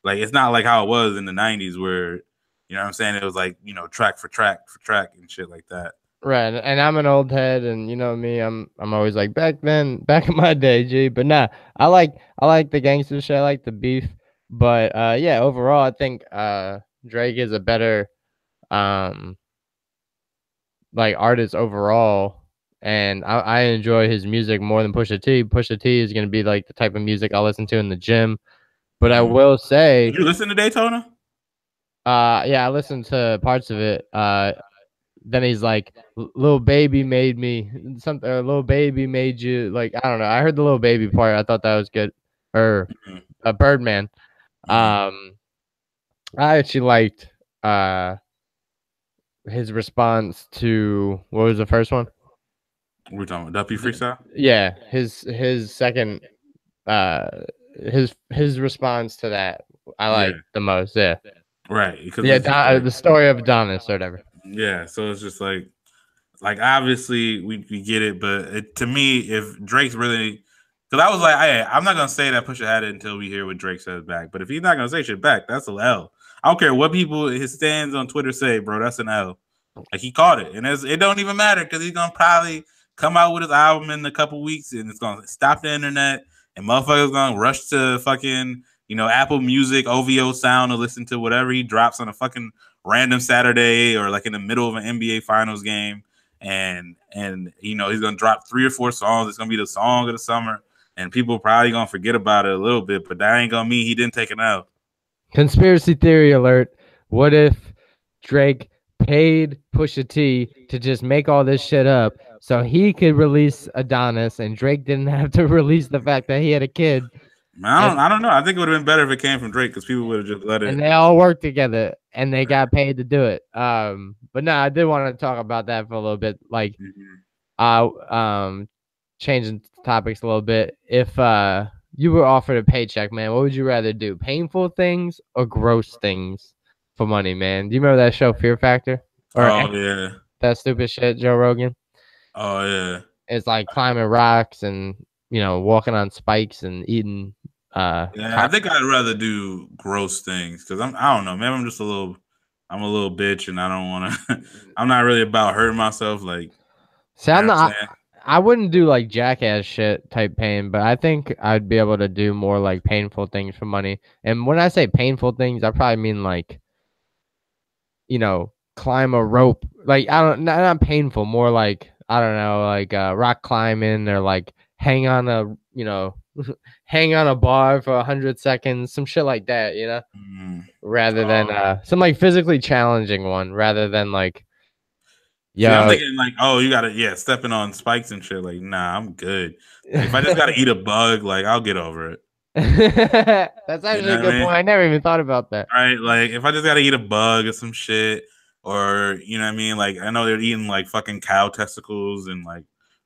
Like, it's not like how it was in the 90s where, you know what I'm saying? It was like, track for track and shit like that. Right. And I'm an old head, and you know me, I'm always like back in my day, G. But nah, I like the gangster shit, I like the beef. But yeah, overall I think Drake is a better like artist overall, and I enjoy his music more than Pusha T. Pusha T is gonna be like the type of music I listen to in the gym. But I will say, did you listen to Daytona? Yeah, I listened to parts of it. Then he's like, "Little baby made me something. Little baby made you like I don't know." I heard the little baby part. I thought that was good. Or Birdman. I actually liked his response to what was the first one? We're talking about Duppy Freestyle. Yeah, his second, his response to that I like the most. Yeah, right. Because the story of Adonis or whatever. Yeah, so it's just like obviously we get it, but to me, if Drake's really, because I was like, I'm not gonna say that Pusha had it until we hear what Drake says back. But if he's not gonna say shit back, that's an L. I don't care what his stands on Twitter say, bro. That's an L. Like he caught it, and it don't even matter because he's gonna probably come out with his album in a couple weeks, and it's gonna stop the internet, and motherfuckers gonna rush to fucking Apple Music, OVO Sound to listen to whatever he drops on a fucking random Saturday or like in the middle of an NBA Finals game, and he's gonna drop 3 or 4 songs. It's gonna be the song of the summer, and people probably gonna forget about it a little bit, but that ain't gonna mean he didn't take it out. Conspiracy theory alert. What if Drake paid Pusha T to just make all this shit up so he could release Adonis, and Drake didn't have to release the fact that he had a kid? I don't know. I think it would have been better if it came from Drake because people would have just let it. And they all worked together and they got paid to do it. But no, I did want to talk about that for a little bit. Like, changing topics a little bit. If you were offered a paycheck, man, what would you rather do? Painful things or gross things for money, man? Do you remember that show Fear Factor? Or Oh yeah. that stupid shit, Joe Rogan? Oh yeah. It's like climbing rocks and walking on spikes and eating. Yeah, I think I'd rather do gross things because I don't know, maybe I'm a little bitch and I don't want to. I'm not really about hurting myself. Like, See, you know I'm what I'm not. saying? I wouldn't do like jackass shit type pain, but I think I'd be able to do more like painful things for money. And when I say painful things, I probably mean like, climb a rope. Like I don't not painful, more like I don't know, like rock climbing or like hang on a hang on a bar for 100 seconds, some shit like that, Mm. rather than some like physically challenging one, rather than like See, I'm yo. thinking like, oh, you gotta stepping on spikes and shit. Like, nah, I'm good. Like, if I just gotta eat a bug, like I'll get over it. That's You actually know a what I good mean? point. I never even thought about that. Right? Like, if I just gotta eat a bug or some shit, or you know what I mean? Like, I know they're eating like fucking cow testicles and like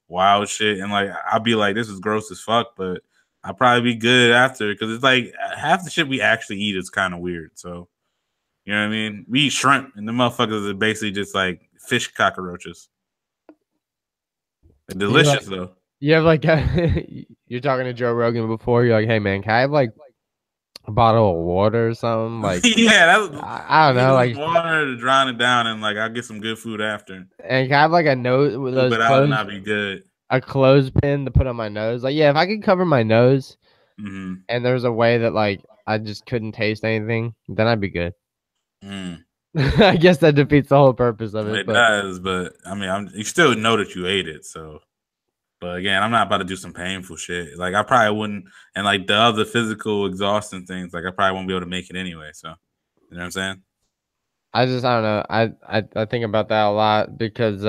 wild shit, and like I'll be like, this is gross as fuck, but I'll probably be good after because it's like half the shit we actually eat is kind of weird. So you know what I mean? We eat shrimp, and the motherfuckers are basically just like fish cockroaches. They're You delicious like though. you have like you're talking to Joe Rogan before. You're like, hey man, can I have like a bottle of water or something? Like Yeah, that's I don't give know, me like, some water to drown it down, and like I'll get some good food after. and can I have like a nose with Poop those it out, and clothes, I'll be good. a clothespin to put on my nose? Like, yeah, if I could cover my nose Mm-hmm. and there's a way that like I just couldn't taste anything, then I'd be good. Mm. I guess that defeats the whole purpose of it, It but does, but I mean, you still know that you ate it. So, but again, I'm not about to do some painful shit. Like I probably wouldn't, and like the other physical exhausting things, like I probably won't be able to make it anyway. So, you know what I'm saying? I don't know. I think about that a lot because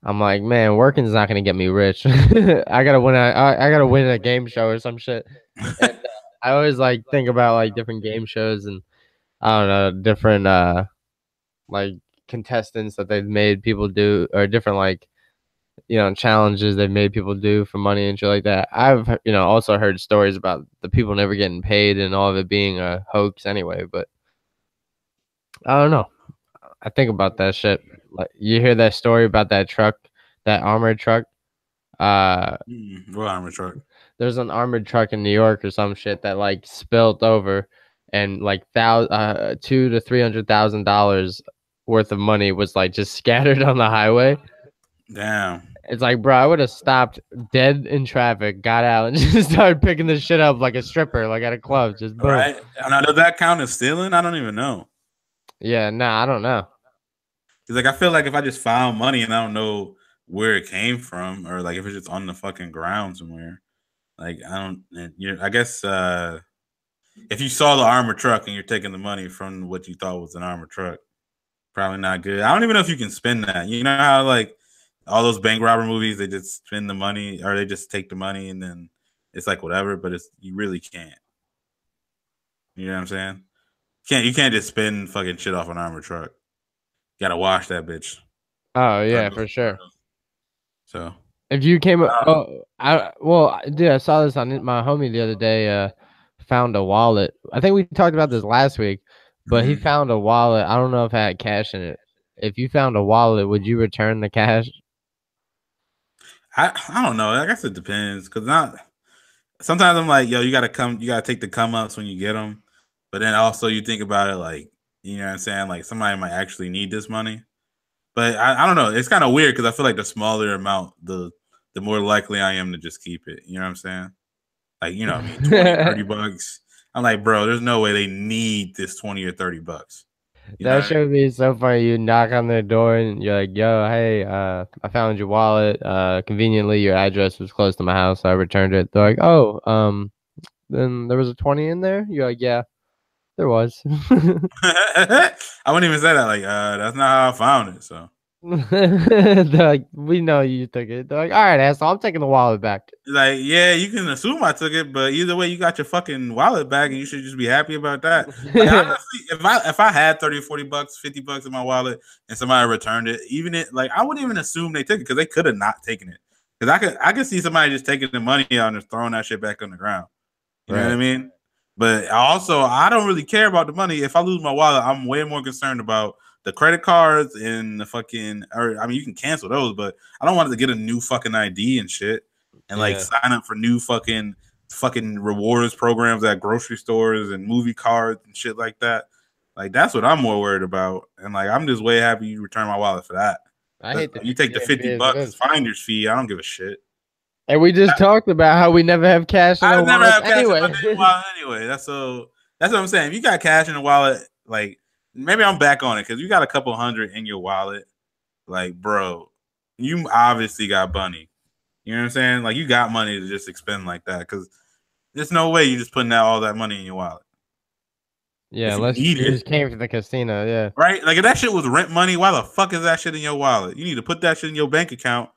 I'm like, man, working's not gonna get me rich. I gotta win. I gotta win a game show or some shit. And I always like think about like different game shows and I don't know different like contestants that they've made people do or different like challenges they've made people do for money and shit like that. I've also heard stories about the people never getting paid and all of it being a hoax anyway. But I don't know. I think about that shit. Like you hear that story about that truck, that armored truck. Uh, What armor truck? there's an armored truck in New York or some shit that like spilt over, and like $200,000 to $300,000 worth of money was like just scattered on the highway. Damn. It's like, bro, I would have stopped dead in traffic, got out, and just started picking this shit up like a stripper, like at a club. Just boom. Right? Now, does that count as stealing? I don't even know. Yeah, nah, I don't know. Cause like I feel like if I just found money and I don't know where it came from, or like if it's just on the fucking ground somewhere, like I don't. I guess if you saw the armored truck and you're taking the money from what you thought was an armored truck, probably not good. I don't even know if you can spend that. You know how like all those bank robber movies, they just spend the money or they just take the money and then it's like whatever, but you really can't. You know what I'm saying? You can't just spend fucking shit off an armored truck. You gotta wash that bitch. Oh yeah, for sure. So If you came, dude, I saw this on my homie the other day. Found a wallet. I think we talked about this last week, but he found a wallet. I don't know if it had cash in it. If you found a wallet, would you return the cash? I don't know. I guess it depends because not. Sometimes I'm like, yo, you gotta take the come ups when you get them, but then also you think about it like, you know what I'm saying? Like somebody might actually need this money, but I don't know. It's kind of weird because I feel like the smaller amount, the more likely I am to just keep it. You know what I'm saying? Like, you know what I mean? 20, 30 bucks. I'm like, bro, there's no way they need this 20 or 30 bucks. That should be so funny. You knock on their door and you're like, yo, hey, I found your wallet. Conveniently your address was close to my house, so I returned it. They're like, oh, then there was a 20 in there? You're like, yeah, there was. I wouldn't even say that. Like, that's not how I found it. So they're like, we know you took it. They're like, all right, asshole, I'm taking the wallet back. like, yeah, you can assume I took it, but either way, you got your fucking wallet back, and you should just be happy about that. Like, honestly, if I had 30 or 40 bucks, 50 bucks in my wallet, and somebody returned it, even it like I wouldn't even assume they took it because they could have not taken it. Because I could see somebody just taking the money out and just throwing that shit back on the ground. You know what I mean? But also, I don't really care about the money. If I lose my wallet, I'm way more concerned about the credit cards and the fucking. Or I mean, you can cancel those, but I don't want to get a new fucking ID and shit and like sign up for new fucking rewards programs at grocery stores and movie cards and shit like that. Like that's what I'm more worried about. And like I'm just way happy you return my wallet for that. I hate you take the $50 finder's fee. I don't give a shit. And we just talked about how we never have cash in our wallet. I never have cash in my wallet anyway. That's what I'm saying. If you got cash in the wallet, like maybe I'm back on it because you got a couple hundred in your wallet. Like, bro, you obviously got money. You know what I'm saying? Like you got money to just expend like that because there's no way you just putting all that money in your wallet. Yeah, unless you just came from the casino, yeah. Right? Like if that shit was rent money, why the fuck is that shit in your wallet? You need to put that shit in your bank account.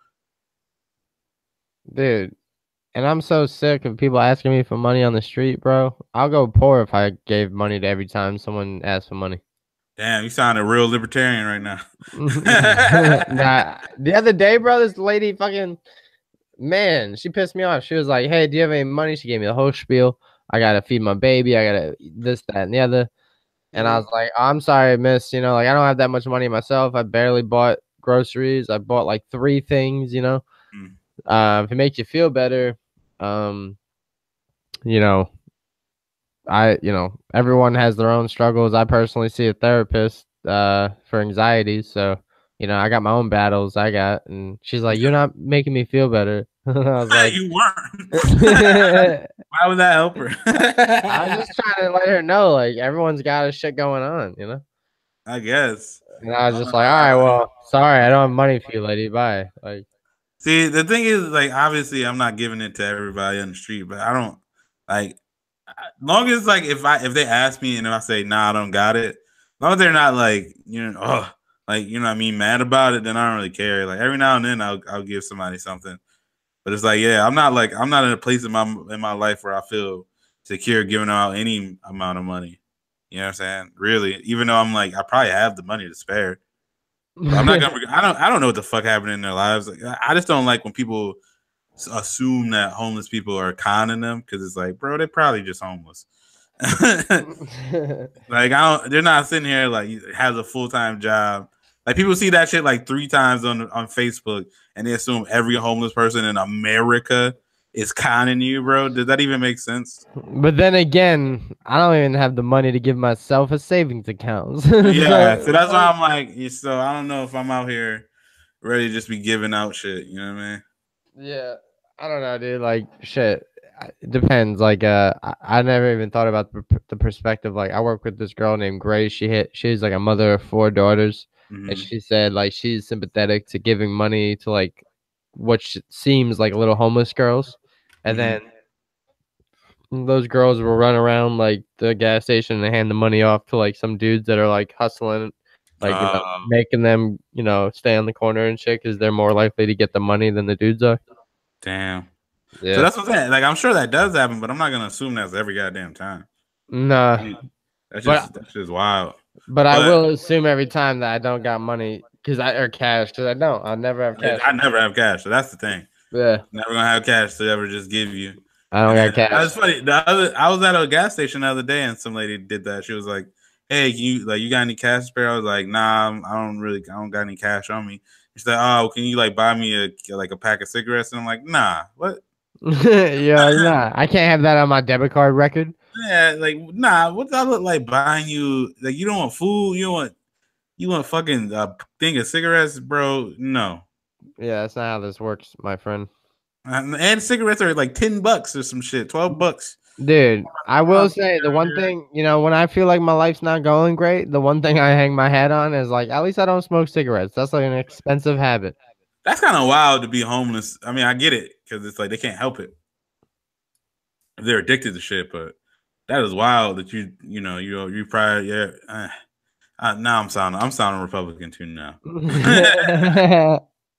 Dude, and I'm so sick of people asking me for money on the street, bro. I'll go poor if I gave money to every time someone asked for money. Damn, you sound a real libertarian right now. Nah, the other day, bro, this lady fucking, man, she pissed me off. She was like, hey, do you have any money? She gave me the whole spiel. I got to feed my baby. I got to this, that, and the other. And I was like, oh, I'm sorry, miss. You know, like I don't have that much money myself. I barely bought groceries. I bought like 3 things, you know. If it makes you feel better, you know, everyone has their own struggles. I personally see a therapist for anxiety, so I got my own battles. And she's like, "You're not making me feel better." I was like, "You weren't." Why would that help her? I was just trying to let her know, like everyone's got a shit going on, I guess. And I was just like, "All right, well, sorry, I don't have money for you, lady. Bye." Like. See, the thing is, like, obviously, I'm not giving it to everybody on the street, but I don't like. Long as like if they ask me and if I say nah, I don't got it. Long as they're not like like what I mean, mad about it, then I don't really care. Like every now and then, I'll give somebody something, but it's like I'm not in a place in my life where I feel secure giving out any amount of money. You know what I'm saying? Really, even though I'm like I probably have the money to spare. I'm not gonna. I don't know what the fuck happened in their lives. Like, I just don't like when people assume that homeless people are conning them because it's like, bro, they're probably just homeless. Like they're not sitting here like has a full-time job. Like people see that shit like 3 times on Facebook and they assume every homeless person in America is conning you, bro. Does that even make sense? But then again, I don't even have the money to give myself a savings account. Yeah, so that's why I'm like, so I don't know if I'm out here ready to just be giving out shit. You know what I mean? Yeah, I don't know, dude. Like, shit, it depends. Like, I never even thought about the perspective. Like, I work with this girl named Grace. She's like a mother of 4 daughters, and she said like she's sympathetic to giving money to like what seems like little homeless girls, and then those girls will run around like the gas station and hand the money off to like some dudes that are like hustling, like making them stay on the corner and shit because they're more likely to get the money than the dudes are. Damn. Yeah. So that's what I'm saying. Like I'm sure that does happen, but I'm not gonna assume that's every goddamn time. Nah. That's just wild. But I will assume every time that I don't got money or cash because I don't. I'll never have cash. I never have cash, so that's the thing. Yeah. Never gonna have cash to ever just give you. I don't got cash. That's funny. I was at a gas station the other day and some lady did that. She was like, "Hey, you got any cash spare?" I was like, "Nah, I don't got any cash on me." She's like, "Oh, can you like buy me a pack of cigarettes?" And I'm like, "Nah, what?" Yeah, nah, I can't have that on my debit card record. Yeah, like nah. What that look like buying you? Like you don't want food. You want fucking thing of cigarettes, bro? No. Yeah, that's not how this works, my friend. And cigarettes are like $10 or some shit, $12. Dude, I will say the one thing, when I feel like my life's not going great, the one thing I hang my hat on is like, at least I don't smoke cigarettes. That's like an expensive habit. That's kind of wild to be homeless. I mean, I get it because it's like they can't help it. They're addicted to shit, but that is wild that you probably now I'm sounding Republican too now.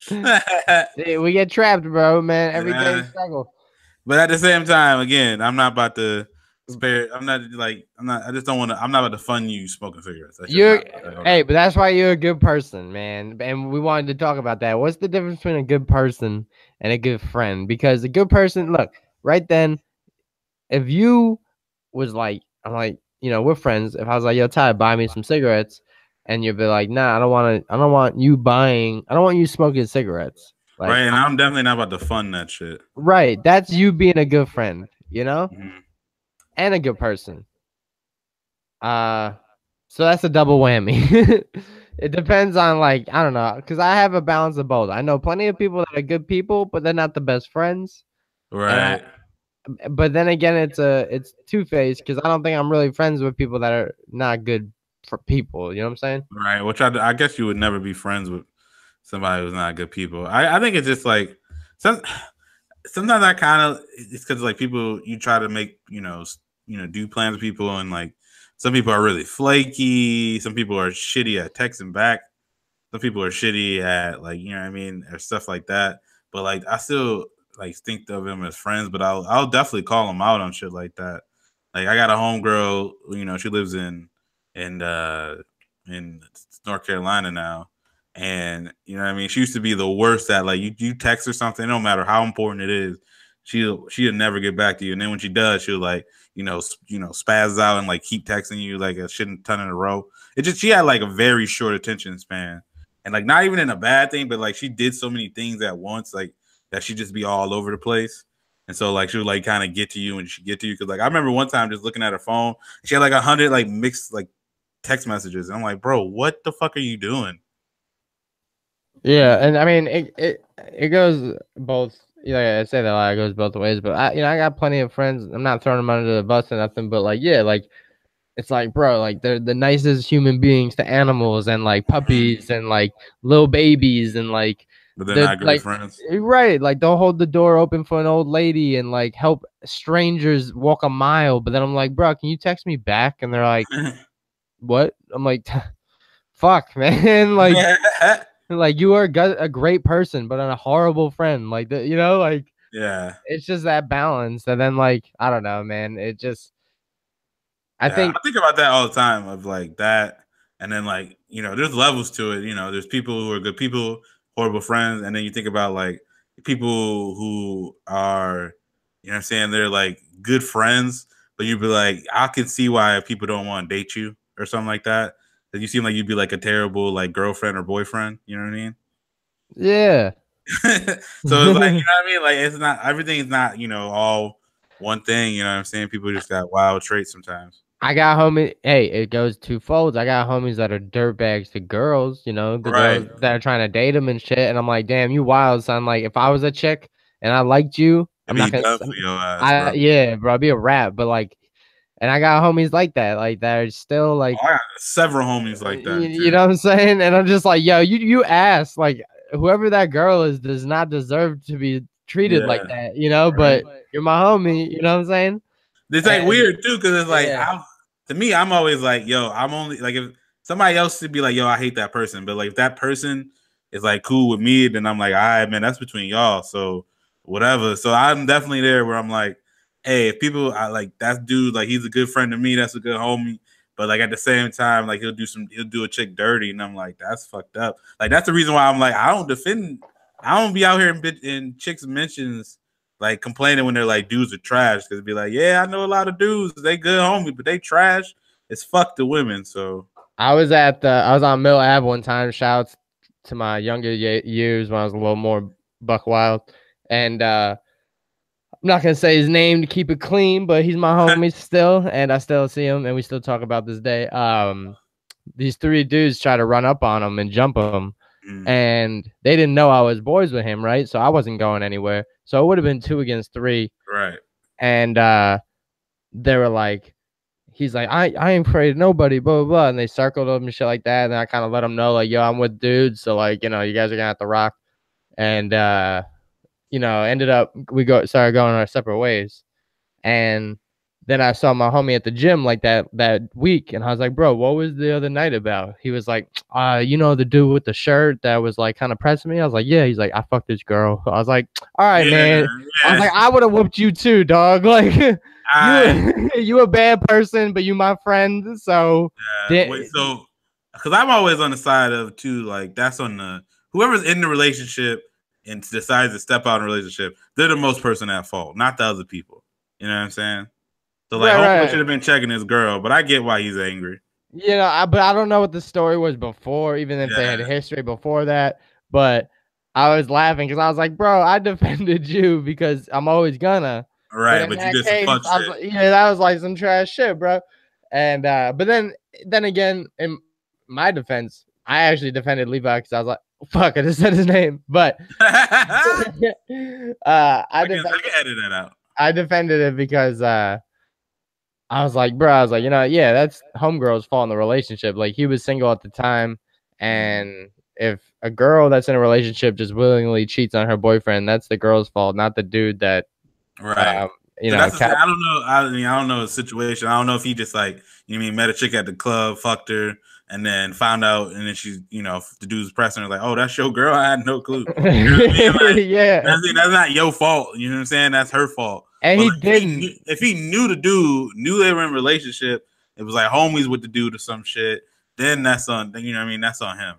See, we get trapped, bro, man. Every day struggle. But at the same time, again, I'm not about to spare. I'm not like I'm not. I just don't want to. I'm not about to fund you smoking cigarettes. That's just You're not. hey, but that's why you're a good person, man. And we wanted to talk about that. What's the difference between a good person and a good friend? Because a good person, look, right then, if you was like, I'm like, we're friends. If I was like, yo, Ty, buy me some cigarettes, and you'd be like, nah, I don't want you smoking cigarettes. Like, Right, and I'm definitely not about to fund that shit. right, that's you being a good friend, Mm-hmm. and a good person. So that's a double whammy. It depends on, like, I don't know, because I have a balance of both. I know plenty of people that are good people, but they're not the best friends. Right. But then again, it's two-faced because I don't think I'm really friends with people that are not good for people. You know what I'm saying? Right. Which I guess you would never be friends with somebody who's not good people. I think it's just like sometimes I kind of it's because like people you try to make do plans with people and like some people are really flaky. Some people are shitty at texting back. Some people are shitty at like what I mean or stuff like that. But like I still like think of them as friends. But I'll definitely call them out on shit like that. Like I got a homegirl. She lives in North Carolina now. And what I mean, she used to be the worst at like you text her something, no matter how important it is, she'll never get back to you. And then when she does, she'll like spaz out and like keep texting you like a shit ton in a row. It just she had like a very short attention span, and like not even in a bad thing, but like she did so many things at once, like that she just be all over the place. And so like she would like kind of get to you and she get to you because like I remember one time just looking at her phone, she had like 100 like mixed like text messages, and I'm like, bro, what the fuck are you doing? Yeah, and I mean it goes both. I say that a lot. It goes both ways, but I got plenty of friends. I'm not throwing them under the bus or nothing, but like like it's like, bro, like they're the nicest human beings to animals and like puppies and like little babies and like But they're not great like friends. right, like they'll hold the door open for an old lady and like help strangers walk a mile. But then I'm like, bro, can you text me back? And they're like, what? I'm like, fuck, man, like you are a great person, but a horrible friend. Like like yeah, it's just that balance. And then like I don't know, man. It just I think about that all the time of like that, and then like there's levels to it. There's people who are good people, horrible friends, and then you think about like people who are, what I'm saying, they're like good friends, but you'd be like, I can see why people don't want to date you or something like that. Because you seem like you'd be like a terrible like girlfriend or boyfriend. You know what I mean? yeah. So it's like, what I mean? Like it's not everything is not, all one thing, what I'm saying? People just got wild traits sometimes. I got homies. Hey, it goes two folds. I got homies that are dirtbags to girls, the Right. girls that are trying to date them and shit. And I'm like, damn, you wild, son. Like, if I was a chick and I liked you, I'm not gonna. Done for your ass, bro. Yeah, bro, I'd be a rat. But like, and I got homies like that, that are still like. I got several homies like that. You know what I'm saying? And I'm just like, yo, you ass. Like, whoever that girl is does not deserve to be treated like that, Right. But you're my homie. You know what I'm saying? It's like weird too, because it's like to me, I'm always like, yo, I'm only like if somebody else would be like, yo, I hate that person, but like if that person is like cool with me, then I'm like, all right, man, that's between y'all, so whatever. So I'm definitely there where I'm like, hey, if people I like that dude, like he's a good friend to me, that's a good homie, but like at the same time, like he'll do a chick dirty, and I'm like, that's fucked up. Like that's the reason why I'm like, I don't be out here in chicks mentions like complaining when they're like dudes are trash, because be like, yeah, I know a lot of dudes, they good homies, but they trash. It's fuck the women. So I was on Mill Ave one time. Shouts to my younger years when I was a little more buck wild, and I'm not gonna say his name to keep it clean, but he's my homie still, and I still see him, and we still talk about this day. These three dudes try to run up on him and jump him. And they didn't know I was boys with him, right? So I wasn't going anywhere. So it would have been 2 against 3. Right. And they were like, he's like, I ain't afraid of nobody, blah, blah, blah. And they circled him and shit like that. And I kind of let him know, like, yo, I'm with dudes. So, like, you guys are going to have to rock. And, ended up, started going our separate ways. And then I saw my homie at the gym like that week, and I was like, bro, what was the other night about? He was like, the dude with the shirt that was like kind of pressing me. I was like, yeah. He's like, I fucked this girl. I was like, all right, man. I was like, I would have whooped you too, dog. Like, you a bad person, but you my friend. So wait, so because I'm always on the side of too, like that's on the whoever's in the relationship and decides to step out in a relationship, they're the most person at fault, not the other people. You know what I'm saying? So like, homeboy should have been checking his girl, but I get why he's angry. You know, but I don't know what the story was before, even if they had a history before that. But I was laughing because I was like, bro, I defended you because I'm always gonna. Right, but you did some fuck shit. Like, yeah, that was like some trash shit, bro. And but then again, in my defense, I actually defended Levi because I was like, fuck, I just said his name. But I can edit that out. I defended it because I was like, bro, yeah, that's homegirl's fault in the relationship. Like, he was single at the time, and if a girl that's in a relationship just willingly cheats on her boyfriend, that's the girl's fault, not the dude that, right? You know, I don't know. I don't know the situation. I don't know if he just like met a chick at the club, fucked her, and then found out, and then she's the dude's pressing her like, "Oh, that's your girl." I had no clue. You know what I mean? Like, yeah, that's not your fault. You know what I'm saying? That's her fault. And but he like, didn't. If he knew the dude, knew they were in a relationship, it was like homies with the dude or some shit, then that's on. You know what I mean? That's on him.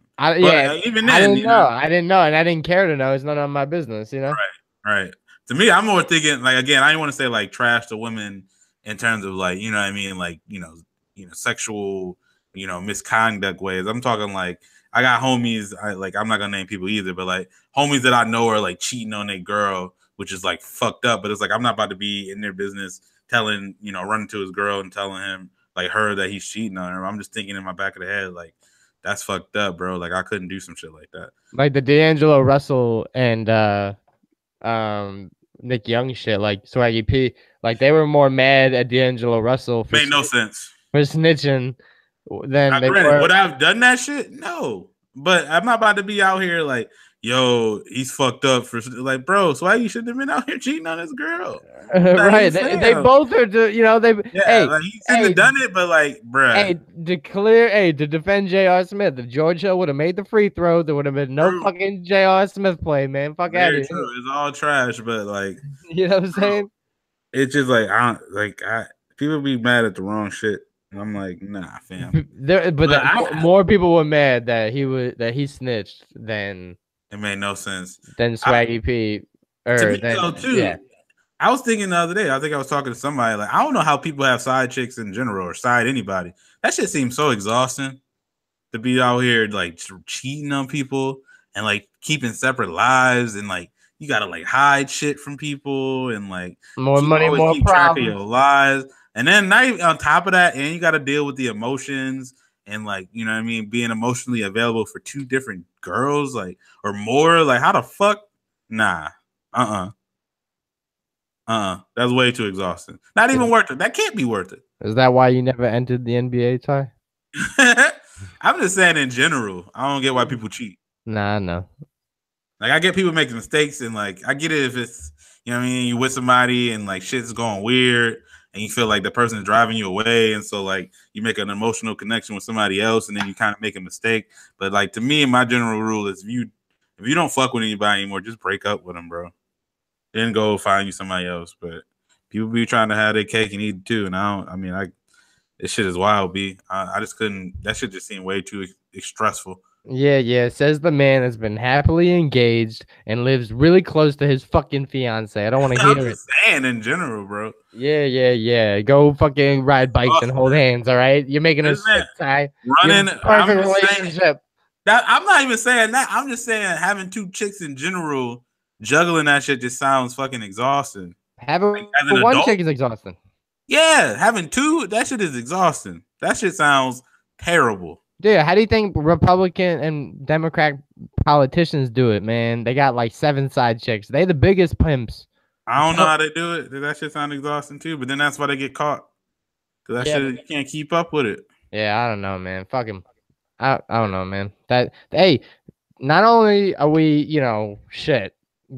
Even then, I didn't know. I didn't know, and I didn't care to know. It's none of my business. You know. Right. To me, I'm more thinking like again. I didn't want to say like trash to women in terms of like what I mean, like sexual misconduct ways. I'm talking like I got homies. I'm not gonna name people either, but like homies that I know are like cheating on their girl, which is like fucked up. But it's like I'm not about to be in their business telling running to his girl and telling him like her that he's cheating on her. I'm just thinking in my back of the head like that's fucked up, bro. Like I couldn't do some shit like that. Like the D'Angelo Russell and Nick Young shit, like Swaggy P, like they were more mad at D'Angelo Russell for no sense for snitching than they were. Would I have done that shit? No, but I'm not about to be out here like, yo, he's fucked up for like, bro. Swaggy shouldn't have been out here cheating on his girl. Right? They both are. They like he shouldn't have done it, but like, bro. To defend J.R. Smith, if George Hill would have made the free throw, there would have been no fucking J.R. Smith play, man. Fuck out of here. It's all trash, but like, you know what I'm saying? It's just like people be mad at the wrong shit. And I'm like, nah, fam. More people were mad that he snitched than it made no sense. Than Swaggy P. Yeah. I was thinking the other day, I think I was talking to somebody, like, I don't know how people have side chicks in general or side anybody. That shit seems so exhausting to be out here, like, cheating on people and, like, keeping separate lives and, like, you got to, like, hide shit from people and, like, more money, more keep track of your lives. And then not even on top of that, and you got to deal with the emotions and, like, you know what I mean, being emotionally available for two different girls, like, or more. Like, how the fuck? Nah. That's way too exhausting. Not even worth it. That can't be worth it. Is that why you never entered the NBA, Ty? I'm just saying in general. I don't get why people cheat. Nah, no. Like I get people making mistakes, and like I get it if it's what I mean, you with somebody and like shit's going weird and you feel like the person is driving you away, and so like you make an emotional connection with somebody else and then you kind of make a mistake. But like to me, my general rule is if you don't fuck with anybody anymore, just break up with them, bro. Then go find you somebody else. But people be trying to have their cake and eat it too. And this shit is wild, B. I just couldn't. That shit just seemed way too stressful. Yeah. Says the man has been happily engaged and lives really close to his fucking fiance. I don't want to hear it. Saying in general, bro. Yeah. Go fucking ride bikes and hold hands. All right, you're making a sick tie. Running perfect relationship. I'm not even saying that. I'm just saying having two chicks in general. Juggling that shit just sounds fucking exhausting. Having one chick is exhausting. Yeah, having two, that shit is exhausting. That shit sounds terrible. Dude, how do you think Republican and Democrat politicians do it, man? They got like 7 side chicks. They the biggest pimps. I don't know how they do it. That shit sound exhausting too, but then that's why they get caught. Because that shit, you can't keep up with it. Yeah, I don't know, man. Fuck him. I don't know, man. Hey, not only are we,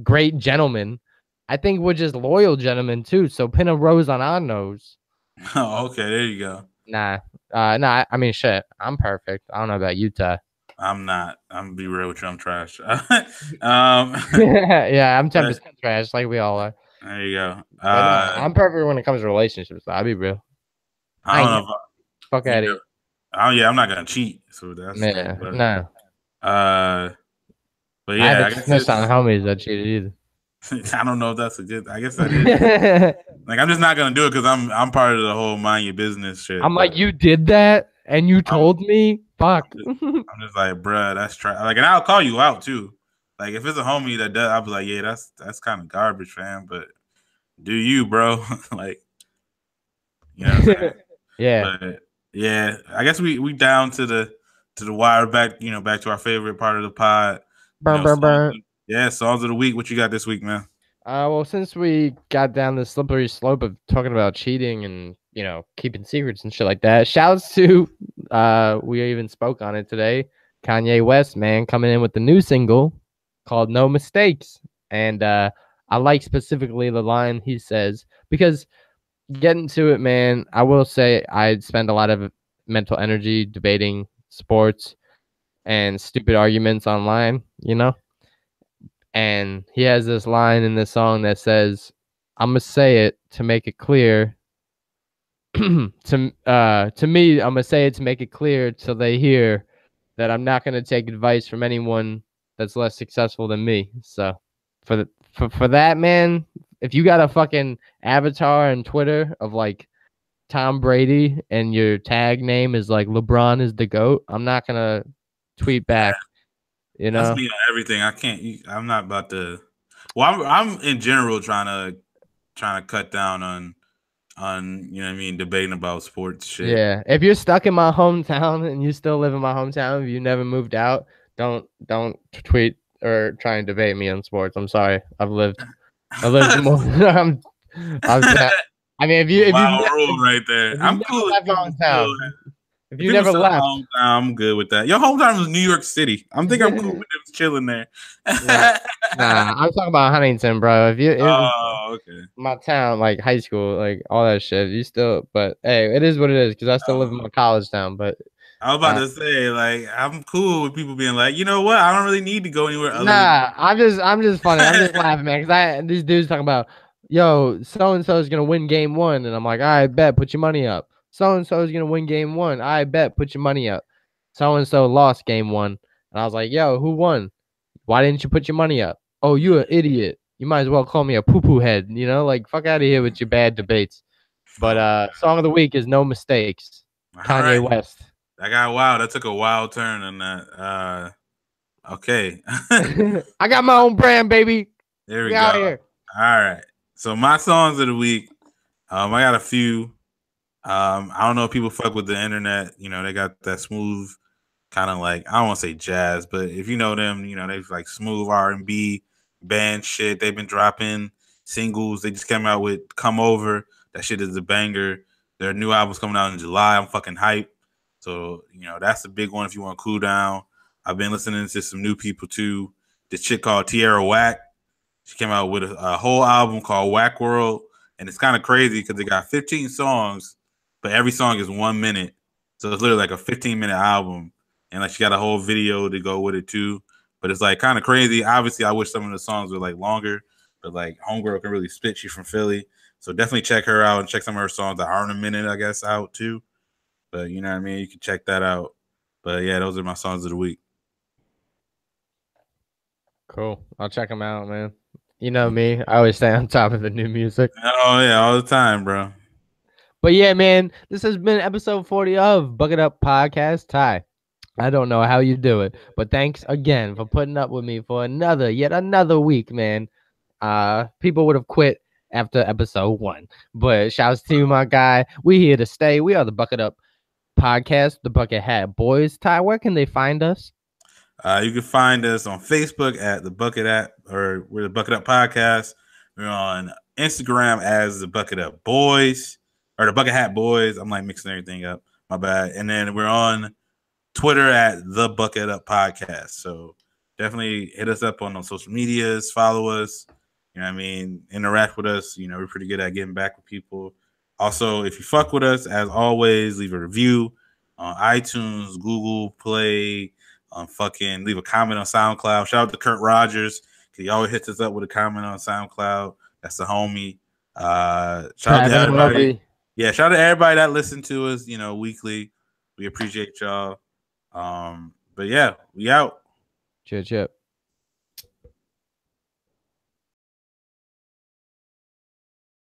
great gentlemen, I think we're just loyal gentlemen too. So pin a rose on our nose. Oh, okay, there you go. Nah. I mean, shit. I'm perfect. I don't know about you, Ty. I'm not. I'm gonna be real with you. I'm trash. Yeah, I'm 10% trash, like we all are. There you go. But no, I'm perfect when it comes to relationships. I'll be real. I don't know. Fuck out of here. Oh yeah, I'm not gonna cheat. So that's Yeah, but, no. but I yeah, I haven't guess snitched on homies that cheated either. I don't know if that's a good. I guess that is. Like I'm just not gonna do it because I'm part of the whole mind your business shit. I'm like, you did that and you told me? Fuck. I'm just like, bruh, that's like, and I'll call you out too. Like if it's a homie that does, I'll be like, yeah, that's kind of garbage, fam. But do you, bro? Like, you know what I'm saying? Yeah. But yeah, I guess we down to the wire, back, back to our favorite part of the pod. Burn. Songs of the week. What you got this week, man? Well, since we got down the slippery slope of talking about cheating and keeping secrets and shit like that, shouts to we even spoke on it today. Kanye West, man, coming in with the new single called "No Mistakes," and I like specifically the line he says, because getting to it, man, I will say I spend a lot of mental energy debating sports and stupid arguments online, and he has this line in this song that says, "I'm gonna say it to make it clear." To me, I'm gonna say it to make it clear till they hear that I'm not gonna take advice from anyone that's less successful than me. So, for that, man, if you got a fucking avatar on Twitter of like Tom Brady and your tag name is like LeBron is the GOAT, I'm not gonna tweet back. That's me on everything. I can't. I'm not about to. Well, I'm in general trying to cut down on what I mean, debating about sports shit. Yeah, if you're stuck in my hometown and you still live in my hometown, if you never moved out, don't tweet or try and debate me on sports. I'm sorry, I lived more. I mean, if you rule right there. I'm cool. Left my hometown. If you never left, hometown, I'm good with that. Your hometown was New York City. I'm thinking I'm cool with them chilling there. Nah, I'm talking about Huntington, bro. Okay. My town, like high school, like all that shit. You still, but hey, it is what it is because I still live in my college town. But I was about to say, like, I'm cool with people being like, you know what? I don't really need to go anywhere other. I'm just funny. I'm just laughing, man, because these dudes talking about, yo, so and so is gonna win game one, and I'm like, I bet, put your money up. So and so is gonna win game one. I bet, put your money up. So and so lost game one, and I was like, yo, who won? Why didn't you put your money up? Oh, you an idiot. You might as well call me a poo-poo head. Like, fuck out of here with your bad debates. But song of the week is No Mistakes. Kanye West. That took a wild turn on that. Okay. I got my own brand, baby. There we go. Out here. All right. So my songs of the week, I got a few. I don't know if people fuck with the internet. They got that smooth kind of like, I don't want to say jazz, but if you know them, they've like smooth R&B band shit. They've been dropping singles. They just came out with Come Over. That shit is a banger. Their new album's coming out in July. I'm fucking hyped. So, that's a big one if you want to cool down. I've been listening to some new people too. This chick called Tierra Whack. She came out with a whole album called Whack World. And it's kind of crazy because they got 15 songs, but every song is 1 minute. So it's literally like a 15-minute album. And like she got a whole video to go with it too. But it's like kind of crazy. Obviously, I wish some of the songs were like longer, but like Homegirl can really spit. She's from Philly. So definitely check her out and check some of her songs that aren't a minute, I guess, out too. But you know what I mean? You can check that out. But yeah, those are my songs of the week. Cool. I'll check them out, man. You know me. I always stay on top of the new music. Oh, yeah, all the time, bro. But yeah, man, this has been episode 40 of Bucket Up Podcast. Ty, I don't know how you do it, but thanks again for putting up with me for yet another week, man. People would have quit after episode 1, but shouts to you, my guy. We here to stay. We are the Bucket Up Podcast, the Bucket Hat Boys. Ty, where can they find us? You can find us on Facebook at the Bucket Up, or we're the Bucket Up Podcast. We're on Instagram as the Bucket Up Boys, or the Bucket Hat Boys. I'm like mixing everything up. My bad. And then we're on Twitter at the Bucket Up Podcast. So definitely hit us up on those social medias. Follow us. You know what I mean? Interact with us. We're pretty good at getting back with people. Also, if you fuck with us, as always, leave a review on iTunes, Google Play. Fucking leave a comment on SoundCloud. Shout out to Kurt Rogers. He always hits us up with a comment on SoundCloud. That's the homie. Shout out to Travis everybody. Welby. Yeah, shout out to everybody that listen to us, weekly. We appreciate y'all. But yeah, we out. Chip.